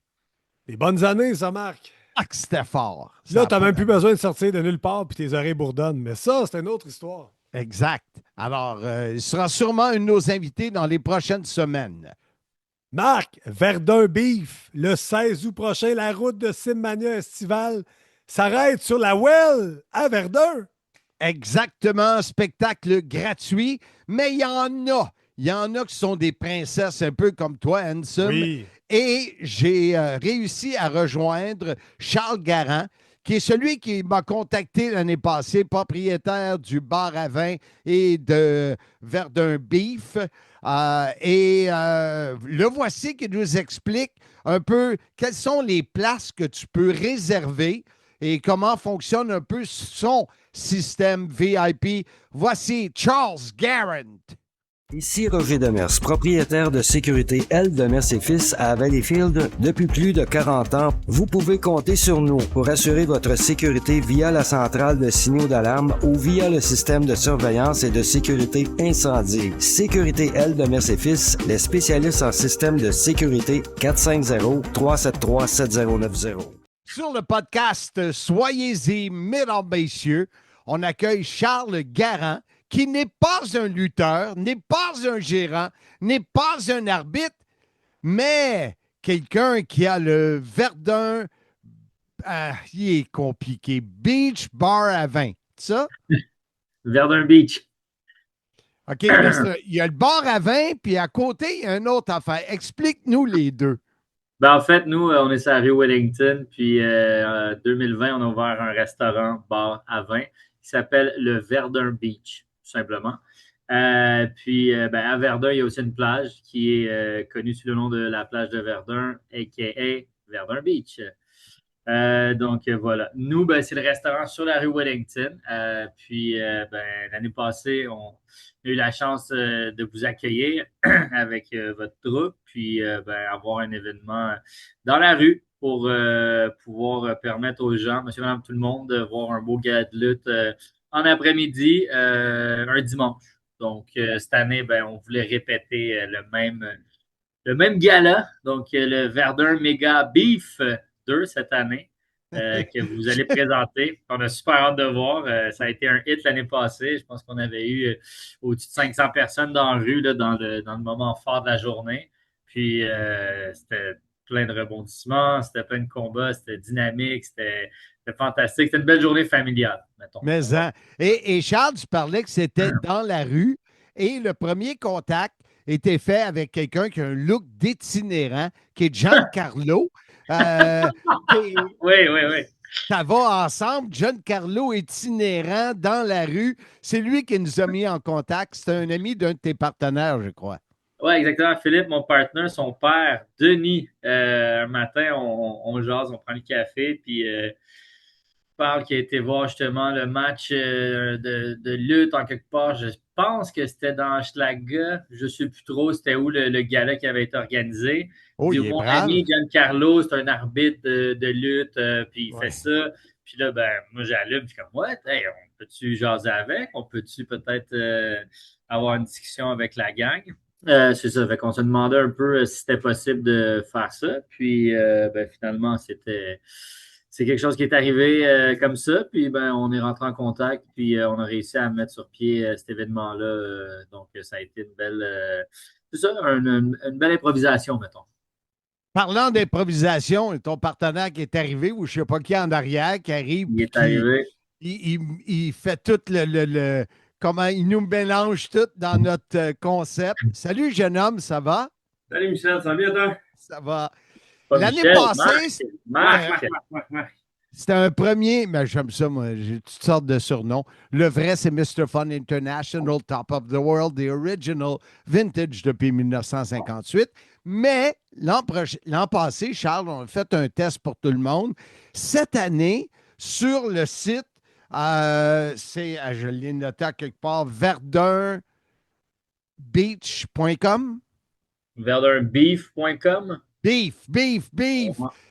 Des bonnes années, ça, Marc. Ah, que c'était fort. Là, t'as même plus besoin de sortir de nulle part puis tes oreilles bourdonnent. Mais ça, c'est une autre histoire. Exact. Alors, il sera sûrement un de nos invités dans les prochaines semaines. Marc, Verdun Beef, le 16 août prochain, la route de Simmania Estival s'arrête sur la Well à Verdun. Exactement, spectacle gratuit, mais il y en a. Il y en a qui sont des princesses un peu comme toi, Hanson. Oui. Et j'ai réussi à rejoindre Charles Garand, qui est celui qui m'a contacté l'année passée, propriétaire du bar à vin et de Verdun Beef. Le voici qui nous explique un peu quelles sont les places que tu peux réserver et comment fonctionne un peu son système VIP. Voici Charles Garand. Ici Roger Demers, propriétaire de sécurité L Demers et Fils à Valleyfield depuis plus de 40 ans. Vous pouvez compter sur nous pour assurer votre sécurité via la centrale de signaux d'alarme ou via le système de surveillance et de sécurité incendie. Sécurité L Demers et Fils, les spécialistes en système de sécurité 450-373-7090. Sur le podcast Soyez-y, mesdames, messieurs, on accueille Charles Garand, qui n'est pas un lutteur, n'est pas un gérant, n'est pas un arbitre, mais quelqu'un qui a le Verdun, il est compliqué, Beach Bar à vin, ça? Verdun Beach. OK, mais il y a le bar à vin, puis à côté, il y a une autre affaire. Explique-nous les deux. Ben, en fait, nous, on est sur la rue Wellington, puis en 2020, on a ouvert un restaurant, bar à vin, qui s'appelle le Verdun Beach, tout simplement. Puis, à Verdun, il y a aussi une plage qui est connue sous le nom de la plage de Verdun, a.k.a. Verdun Beach. Voilà. Nous, ben, c'est le restaurant sur la rue Wellington. L'année passée, on a eu la chance de vous accueillir avec votre troupe, avoir un événement dans la rue pour pouvoir permettre aux gens, monsieur, madame, tout le monde, de voir un beau gala de lutte en après-midi, un dimanche. Cette année, ben, on voulait répéter le même gala, le Verdun Mega Beef 2 cette année, que vous allez présenter. On a super hâte de voir. Ça a été un hit l'année passée. Je pense qu'on avait eu au-dessus de 500 personnes dans la rue là, dans le moment fort de la journée. Puis, c'était plein de rebondissements, c'était plein de combats, c'était dynamique, c'était fantastique. C'était une belle journée familiale, mettons. Mais, hein. Et Charles, tu parlais que c'était dans la rue et le premier contact était fait avec quelqu'un qui a un look d'itinérant, qui est Giancarlo. Oui. Ça va ensemble, Giancarlo itinérant dans la rue. C'est lui qui nous a mis en contact. C'est un ami d'un de tes partenaires, je crois. Oui, exactement. Philippe, mon partenaire, son père, Denis, un matin, on jase, on prend le café, puis parle qu'il a été voir justement le match de lutte en quelque part. Je pense que c'était dans Schlaga. Je ne sais plus trop c'était où le gala qui avait été organisé. Oh, Dit, il est mon brave. ami Giancarlo, c'est un arbitre de lutte, puis il Ouais. fait ça. Puis là, ben, moi, j'allume, puis comme, ouais, hey, on peut-tu jaser avec? On peut-tu peut-être avoir une discussion avec la gang? C'est ça, fait qu'on se demandait un peu si c'était possible de faire ça. Puis, finalement, c'est quelque chose qui est arrivé comme ça. Puis, ben, on est rentré en contact. Puis, on a réussi à mettre sur pied cet événement-là. Ça a été une belle, c'est ça, une belle improvisation, mettons. Parlant d'improvisation, ton partenaire qui est arrivé, ou je ne sais pas qui en arrière, qui arrive, Il est puis arrivé. il fait tout comment il nous mélange tout dans notre concept. Salut, jeune homme, ça va? Salut Michel, ça va bien toi? Ça va. Pas L'année Michel, passée, Marc. c'était un premier, mais j'aime ça, moi, j'ai toutes sortes de surnoms. Le vrai, c'est Mr. Fun International, Top of the World, the original, vintage depuis 1958. Mais l'an passé, Charles, on a fait un test pour tout le monde. Cette année, sur le site, je l'ai noté à quelque part, verdunbeach.com. Verdunbeef.com. Beef.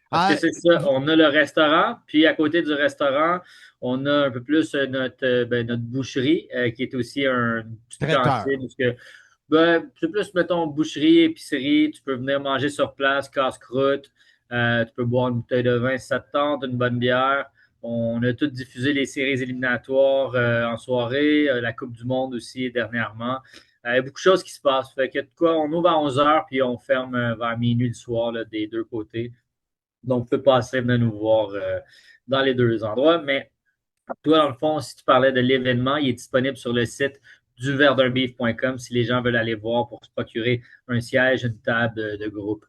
Parce que c'est ça, on a le restaurant, puis à côté du restaurant, on a un peu plus notre boucherie, qui est aussi un petit Traiteur. cantine. C'est plus, mettons, boucherie, épicerie, tu peux venir manger sur place, casse-croûte, tu peux boire une bouteille de vin si ça te tente, une bonne bière. On a tout diffusé les séries éliminatoires en soirée, la Coupe du Monde aussi dernièrement. Il y a beaucoup de choses qui se passent. Fait que on ouvre à 11h puis on ferme vers minuit le soir là, des deux côtés. Donc, vous pouvez passer, venir nous voir dans les deux endroits. Mais toi, dans le fond, si tu parlais de l'événement, il est disponible sur le site du verdunbeef.com si les gens veulent aller voir pour se procurer un siège, une table de groupe.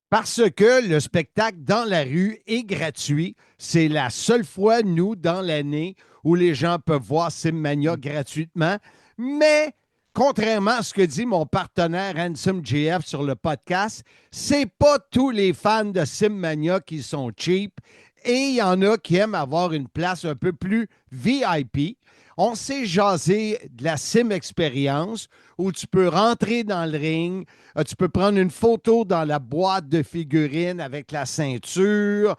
Parce que le spectacle dans la rue est gratuit. C'est la seule fois, nous, dans l'année, où les gens peuvent voir Simmania gratuitement. Mais, contrairement à ce que dit mon partenaire Handsome GF sur le podcast, c'est pas tous les fans de Simmania qui sont cheap. Et il y en a qui aiment avoir une place un peu plus VIP. On s'est jasé de la Sim Experience où tu peux rentrer dans le ring, tu peux prendre une photo dans la boîte de figurines avec la ceinture,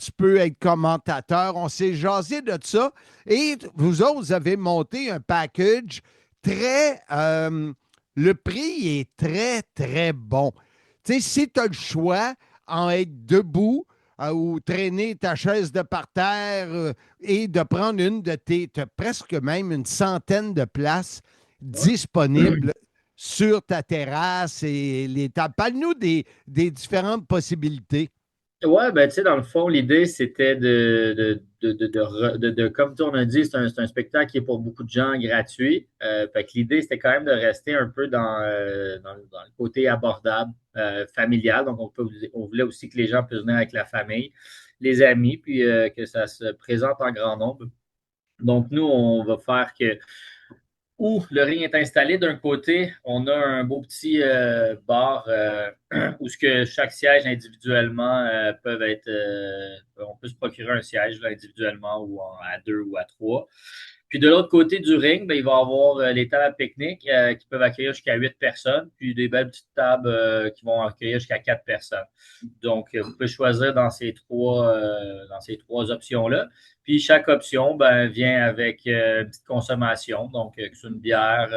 tu peux être commentateur. On s'est jasé de ça. Et vous autres, vous avez monté un package très... le prix est très, très bon. Tu sais, si tu as le choix en être debout, ou traîner ta chaise de parterre et de prendre une de tes... Tu as presque même une centaine de places disponibles sur ta terrasse et les tables. Parle-nous des différentes possibilités. Ouais, ben tu sais, dans le fond, l'idée, c'était comme on a dit, c'est un spectacle qui est pour beaucoup de gens gratuit. Fait que l'idée, c'était quand même de rester un peu dans le côté abordable, familial. Donc, on voulait aussi que les gens puissent venir avec la famille, les amis, puis que ça se présente en grand nombre. Donc, nous, on va faire que où le ring est installé. D'un côté, on a un beau petit bar où ce que chaque siège individuellement peuvent être. On peut se procurer un siège là, individuellement ou à 2 ou à 3. Puis de l'autre côté du ring, ben, il va y avoir les tables à pique-nique qui peuvent accueillir jusqu'à 8 personnes, puis des belles petites tables qui vont accueillir jusqu'à 4 personnes. Donc, vous pouvez choisir dans ces trois options-là. Puis chaque option vient avec une petite consommation, donc que c'est une bière,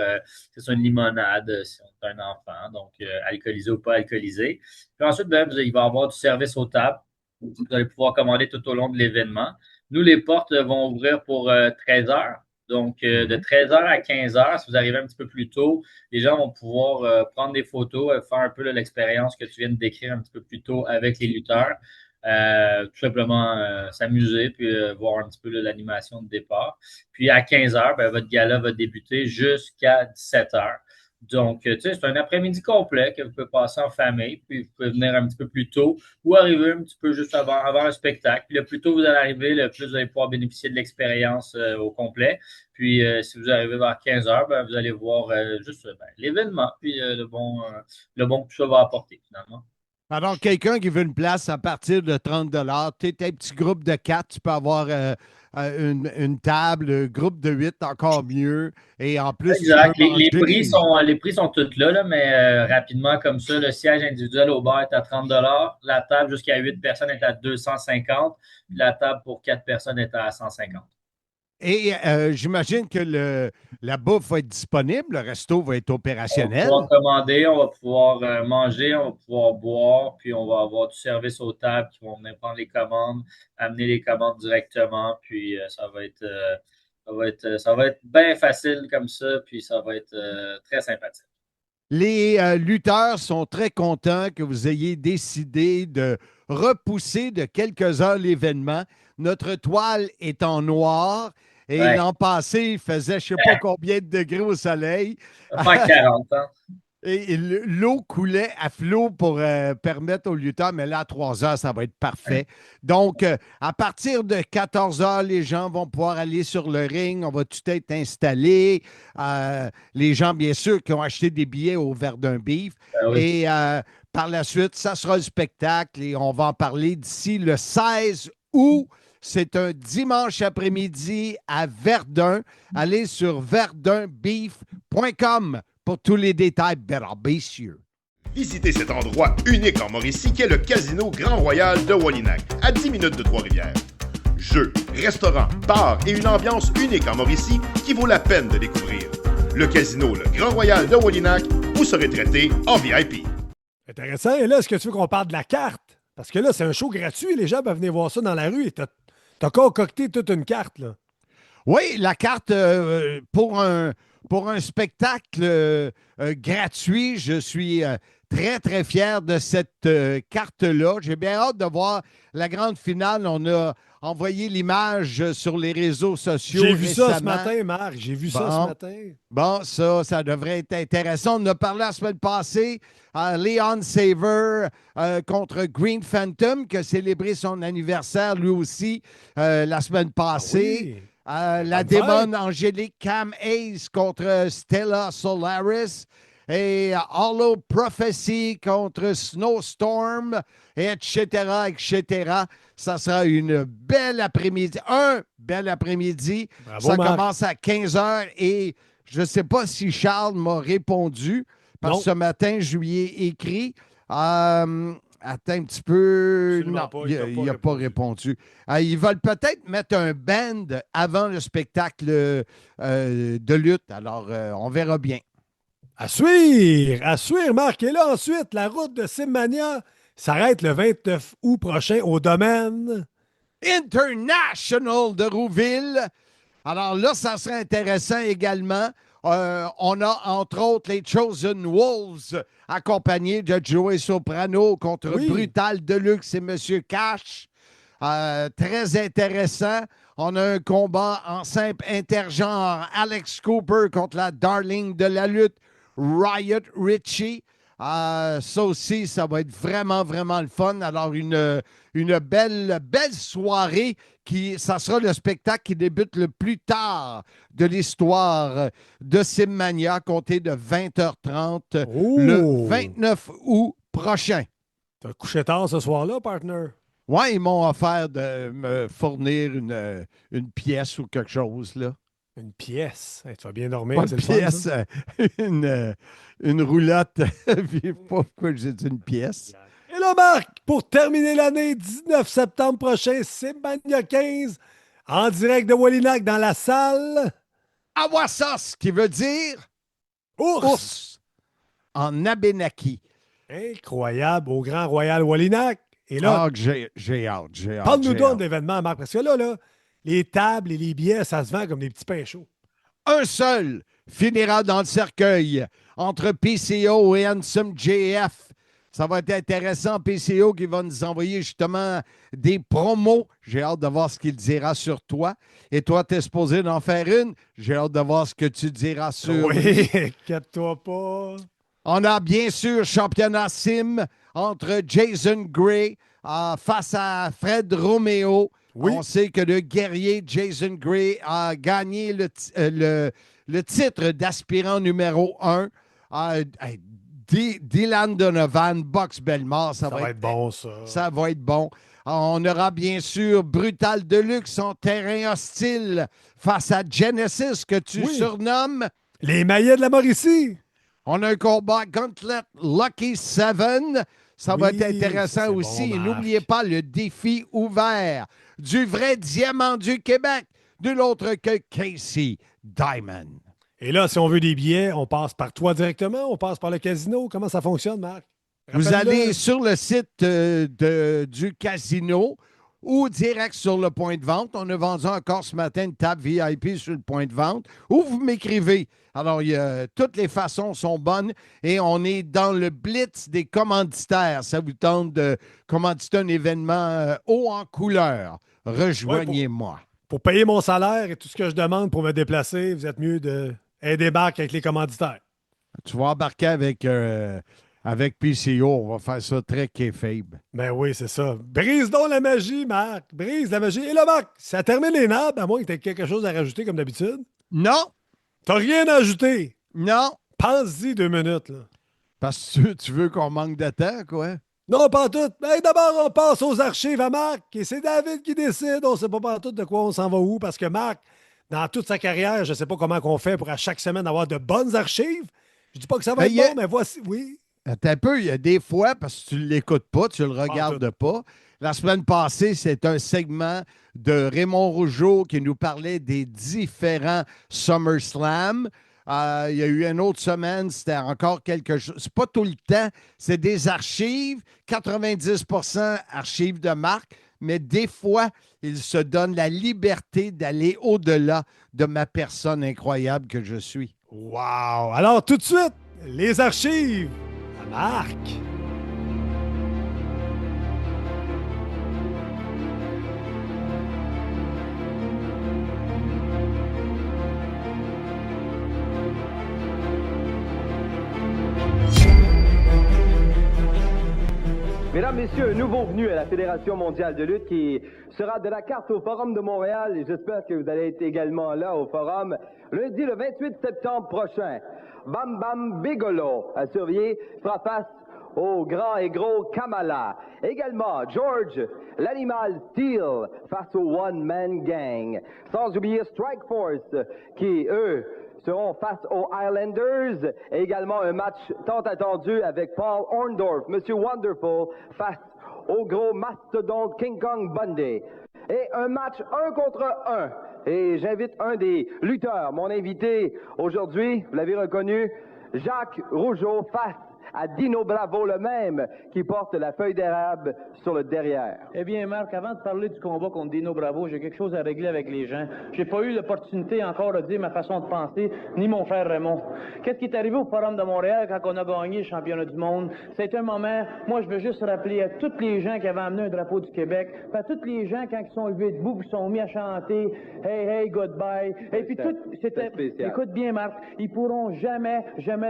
que c'est une limonade si on est un enfant, donc alcoolisé ou pas alcoolisé. Puis ensuite, il va y avoir du service aux tables. Vous allez pouvoir commander tout au long de l'événement. Nous, les portes vont ouvrir pour 13 heures. Donc, de 13 heures à 15 heures, si vous arrivez un petit peu plus tôt, les gens vont pouvoir prendre des photos, faire un peu l'expérience que tu viens de décrire un petit peu plus tôt avec les lutteurs. Tout simplement s'amuser puis voir un petit peu l'animation de départ. Puis à 15 heures, votre gala va débuter jusqu'à 17 heures. Donc, tu sais, c'est un après-midi complet que vous pouvez passer en famille, puis vous pouvez venir un petit peu plus tôt ou arriver un petit peu juste avant le spectacle. Puis le plus tôt vous allez arriver, le plus vous allez pouvoir bénéficier de l'expérience au complet. Puis si vous arrivez vers 15 heures, vous allez voir juste l'événement, puis le bon que tout ça va apporter finalement. Alors, quelqu'un qui veut une place à partir de 30 tu es un petit groupe de 4, tu peux avoir une table, groupe de 8, encore mieux. Et en plus, exact. Les prix sont tous là, mais rapidement, comme ça, le siège individuel au bar est à 30 la table jusqu'à 8 personnes est à 250 puis la table pour 4 personnes est à 150. Et j'imagine que la bouffe va être disponible, le resto va être opérationnel. On va pouvoir commander, on va pouvoir manger, on va pouvoir boire, puis on va avoir du service aux tables qui vont venir prendre les commandes, amener les commandes directement, puis ça va être bien facile comme ça, puis ça va être très sympathique. Les lutteurs sont très contents que vous ayez décidé de repousser de quelques heures l'événement. Notre toile est en noir. Et l'an passé, il faisait je ne sais pas combien de degrés au soleil. Ça fait 40 ans. Et l'eau coulait à flot pour permettre aux lutteurs, mais là, à 3 heures, ça va être parfait. Donc, à partir de 14 heures, les gens vont pouvoir aller sur le ring. On va tout être installé. Les gens, bien sûr, qui ont acheté des billets au Verdun Beef. Oui. Et par la suite, ça sera le spectacle et on va en parler d'ici le 16 août. C'est un dimanche après-midi à Verdun. Allez sur verdunbeef.com pour tous les détails. Better be sure. Visitez cet endroit unique en Mauricie qu'est le Casino Grand Royal de Wallinac, à 10 minutes de Trois-Rivières. Jeux, restaurants, bars et une ambiance unique en Mauricie qui vaut la peine de découvrir. Le Casino Le Grand Royal de Wallinac, vous serez traité en VIP. Intéressant. Et là, est-ce que tu veux qu'on parle de la carte? Parce que là, c'est un show gratuit. Les gens peuvent venir voir ça dans la rue et t'as concocté toute une carte, là. Oui, la carte pour un spectacle gratuit, je suis très, très fier de cette carte-là. J'ai bien hâte de voir la grande finale. On a envoyé l'image sur les réseaux sociaux. J'ai vu récemment. ça ce matin, Marc. J'ai vu ça ce matin. Bon, ça devrait être intéressant. On a parlé la semaine passée à Leon Saver contre Green Phantom, qui a célébré son anniversaire lui aussi la semaine passée. La démon Angélique Cam Ace contre Stella Solaris. Et Hollow Prophecy contre Snowstorm, etc., etc. Ça sera une belle après-midi. Un bel après-midi. Bravo, ça Marc. commence à 15 h et je ne sais pas si Charles m'a répondu parce que ce matin, je lui ai écrit. Attends un petit peu. Absolument Non, pas, il n'a pas répondu. Ils veulent peut-être mettre un band avant le spectacle de lutte. Alors, on verra bien. À suivre, Marc. Et là, ensuite, la route de Simmania s'arrête le 29 août prochain au domaine International de Rouville. Alors là, ça serait intéressant également. On a, entre autres, les Chosen Wolves, accompagnés de Joey Soprano contre Brutal Deluxe et M. Cash. Très intéressant. On a un combat en simple intergenre. Alex Cooper contre la darling de la lutte, Riot Ritchie. Ça aussi, ça va être vraiment, vraiment le fun. Alors, une belle soirée. Ça sera le spectacle qui débute le plus tard de l'histoire de Simmania, compté de 20h30 le 29 août prochain. T'as couché tard ce soir-là, partner? Oui, ils m'ont offert de me fournir une pièce ou quelque chose, là. Une pièce. Hey, tu vas bien dormir, Pas c'est une le fun, pièce, ça? une roulotte. Puis pas pourquoi j'ai dit une pièce. Et là, Marc, pour terminer l'année, 19 septembre prochain, Simmania 15, en direct de Wallinac dans la salle. Awassas, qui veut dire Ours en Abénaki. Incroyable, au Grand Royal Wallinac. Et là, j'ai hâte. parle-nous donc de l'événement, Marc, parce que là, les tables et les billets, ça se vend comme des petits pains chauds. Un seul finira dans le cercueil entre PCO et Handsome JF. Ça va être intéressant, PCO, qui va nous envoyer justement des promos. J'ai hâte de voir ce qu'il dira sur toi. Et toi, tu es supposé d'en faire une. J'ai hâte de voir ce que tu diras sur Oui, inquiète-toi pas. On a bien sûr championnat Sim entre Jason Gray face à Fred Romeo. Oui. On sait que le guerrier Jason Gray a gagné le titre d'aspirant numéro 1. Dylan Donovan, Box Belmar, ça va être bon, ça. Ça va être bon. On aura bien sûr Brutal Deluxe en terrain hostile face à Genesis, que tu surnommes les Maillets de la Mauricie. On a un combat Gauntlet Lucky 7. Ça va être intéressant aussi. Bon, et n'oubliez pas le défi ouvert du vrai diamant du Québec, de l'autre que Casey Diamond. Et là, si on veut des billets, on passe par toi directement, on passe par le casino. Comment ça fonctionne, Marc? Vous allez sur le site du casino ou direct sur le point de vente. On a vendu encore ce matin une table VIP sur le point de vente. Ou vous m'écrivez. Alors, toutes les façons sont bonnes et on est dans le blitz des commanditaires. Ça vous tente de commanditer un événement haut en couleur. Rejoignez-moi. Pour payer mon salaire et tout ce que je demande pour me déplacer, vous êtes mieux d'aider Marc avec les commanditaires. Tu vas embarquer avec PCO. On va faire ça très kayfabe. Ben oui, c'est ça. Brise donc la magie, Marc. Brise la magie. Et là, Marc, ça termine les nappes, à moins que tu aies quelque chose à rajouter comme d'habitude. Non. T'as rien à ajouter. Non. Pense-y 2 minutes, là. Parce que tu veux qu'on manque de temps, quoi? Non, pas tout. Ben, d'abord, on passe aux archives à Marc. Et c'est David qui décide. On ne sait pas tout de quoi on s'en va où. Parce que Marc, dans toute sa carrière, je ne sais pas comment on fait pour à chaque semaine avoir de bonnes archives. Je dis pas que ça va être bon, mais voici, oui. Attends un peu, il y a des fois, parce que tu ne l'écoutes pas, tu ne le regardes pas. La semaine passée, c'est un segment de Raymond Rougeau qui nous parlait des différents SummerSlam. Il y a eu une autre semaine, c'était encore quelque chose. C'est pas tout le temps, c'est des archives, 90% archives de Marc, mais des fois, il se donne la liberté d'aller au-delà de ma personne incroyable que je suis. Wow! Alors, tout de suite, les archives à Marc. Mesdames, Messieurs, un nouveau venu à la Fédération mondiale de lutte qui sera de la carte au Forum de Montréal et j'espère que vous allez être également là au Forum lundi le 28 septembre prochain. Bam Bam Bigelow, à surveiller, fera face au grand et gros Kamala. Également, George, l'animal Steel, face au One Man Gang. Sans oublier Strike Force, qui, eux, seront face aux Islanders. Et également un match tant attendu avec Paul Orndorff, Monsieur Wonderful, face au gros mastodonte King Kong Bundy. Et un match 1 contre 1. Et j'invite un des lutteurs, mon invité aujourd'hui, vous l'avez reconnu, Jacques Rougeau, face à Dino Bravo, le même, qui porte la feuille d'érable sur le derrière. Eh bien, Marc, avant de parler du combat contre Dino Bravo, j'ai quelque chose à régler avec les gens. J'ai pas eu l'opportunité encore de dire ma façon de penser, ni mon frère Raymond. Qu'est-ce qui est arrivé au Forum de Montréal quand on a gagné le championnat du monde? C'est un moment, moi, je veux juste rappeler à tous les gens qui avaient amené un drapeau du Québec, à tous les gens, quand ils sont levés debout, qui sont mis à chanter « Hey, hey, goodbye ». Et puis tout, c'était... Écoute bien, Marc, ils pourront jamais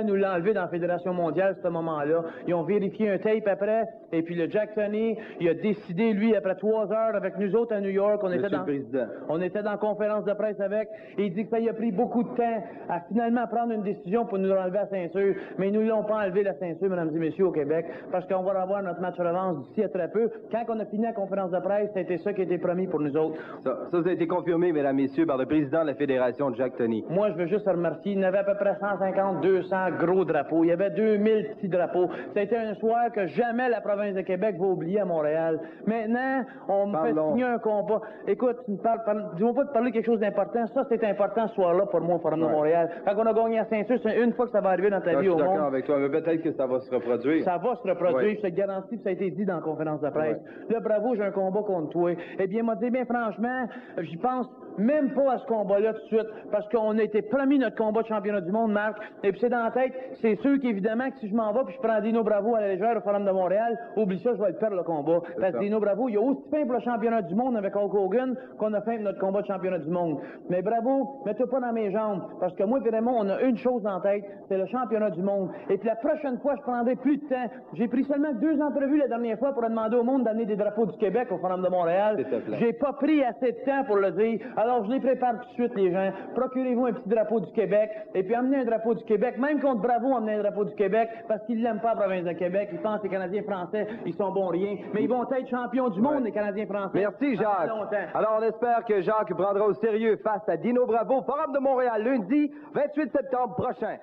nous l'enlever dans la Fédération mondiale, ce moment-là. Ils ont vérifié un tape après, et puis le Jack Tunney, il a décidé, lui, après 3 heures avec nous autres à New York, on était dans conférence de presse avec, et il dit que ça y a pris beaucoup de temps à finalement prendre une décision pour nous enlever la ceinture, mais ils nous l'ont pas enlevé la ceinture, mesdames et messieurs, au Québec, parce qu'on va avoir notre match revanche d'ici à très peu. Quand on a fini la conférence de presse, c'était ça qui a été promis pour nous autres. Ça a été confirmé, mesdames, messieurs, par le président de la Fédération, Jack Tunney. Moi, je veux juste remercier, il y en avait à peu près 150, 200 gros drapeaux. Il y avait 2000 petits drapeaux. C'était un soir que jamais la province de Québec va oublier à Montréal. Maintenant, on me fait signer un combat. Écoute, dis-moi pas de parler de quelque chose d'important. Ça, c'est important ce soir-là pour moi au Forum de Montréal. Quand on a gagné la ceinture, c'est une fois que ça va arriver dans ta vie au monde. Je suis d'accord avec toi, mais peut-être que ça va se reproduire. Ça va se reproduire, je te garantis que ça a été dit dans la conférence de presse. Là, bravo, j'ai un combat contre toi. Eh bien, m'a dit bien franchement, j'y pense même pas à ce combat-là tout de suite, parce qu'on a été promis notre combat de championnat du monde, Marc, et puis c'est dans la tête, c'est sûr qu'évidemment que si je m'en vais puis je prends Dino Bravo à la légère au Forum de Montréal, oublie ça, je vais le perdre le combat. Parce que Dino Bravo, il a aussi fait pour le championnat du monde avec Hulk Hogan qu'on a fait pour notre combat de championnat du monde. Mais Bravo, mets-toi pas dans mes jambes, parce que moi et Raymond, on a une chose en tête, c'est le championnat du monde. Et puis la prochaine fois, je prendrai plus de temps. J'ai pris seulement 2 entrevues la dernière fois pour demander au monde d'amener des drapeaux du Québec au Forum de Montréal. J'ai pas pris assez de temps pour le dire, alors je les prépare tout de suite, les gens. Procurez-vous un petit drapeau du Québec, et puis amenez un drapeau du Québec, même contre Bravo, amenez un drapeau du Québec, parce qu'ils l'aiment pas, la province de Québec. Ils pensent que les Canadiens français, ils sont bons rien, mais ils vont être champions du monde, les Canadiens français. Merci, Jacques. Alors, on espère que Jacques prendra au sérieux face à Dino Bravo, Forum de Montréal, lundi 28 septembre prochain.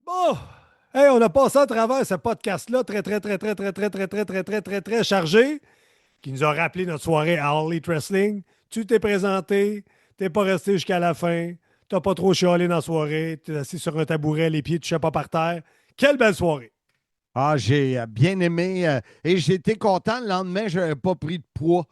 Bon! Hey, on a passé à travers ce podcast-là très chargé, qui nous a rappelé notre soirée à All Elite Wrestling. Tu t'es présenté, t'es pas resté jusqu'à la fin, t'as pas trop chialé dans la soirée, t'es assis sur un tabouret, les pieds touchaient pas par terre. Quelle belle soirée! Ah, j'ai bien aimé et j'étais content. Le lendemain, je n'avais pas pris de poids.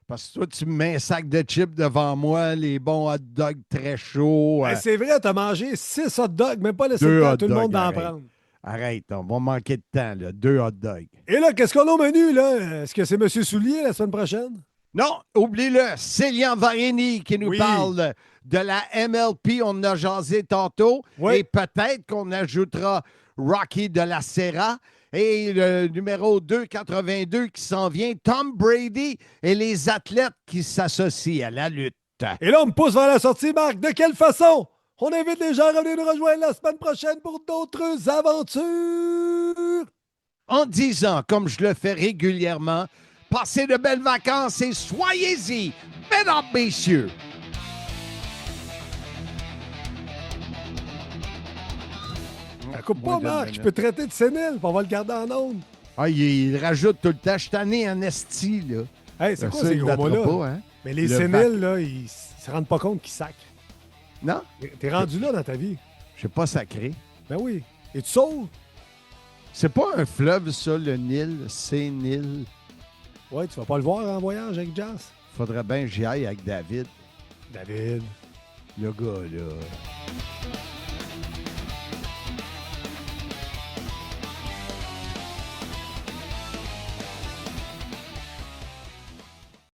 Parce que toi, tu me mets un sac de chips devant moi, les bons hot dogs très chauds. Ben, c'est vrai, t'as mangé 6 hot dogs, même pas laissé le temps à tout le monde d'en prendre. Arrête, on va manquer de temps, là. 2 hot dogs. Et là, qu'est-ce qu'on a au menu, là? Est-ce que c'est M. Soulier la semaine prochaine? Non, oublie-le. Célian Varini qui nous parle de la MLP. On en a jasé tantôt. Oui. Et peut-être qu'on ajoutera Rocky de la Serra. Et le numéro 282 qui s'en vient, Tom Brady et les athlètes qui s'associent à la lutte. Et là, on me pousse vers la sortie, Marc. De quelle façon? On invite les gens à venir nous rejoindre la semaine prochaine pour d'autres aventures. En disant, comme je le fais régulièrement, passez de belles vacances et soyez-y, mesdames, messieurs. Coupe pas, Marc. Je peux traiter de sénile. On va le garder en ondes. Ah, il rajoute tout le temps. Je suis tanné en esti, là. Hey, c'est quoi ces gros mots-là? Hein? Mais les séniles, là, ils se rendent pas compte qu'ils sacrent. Non? T'es rendu là dans ta vie. Je sais pas sacré. Ben oui. Et tu sauves? C'est pas un fleuve, ça, le Nil. C'est Nil. Ouais, tu vas pas le voir en voyage avec Jazz? Faudrait bien que j'y aille avec David. David. Le gars, là.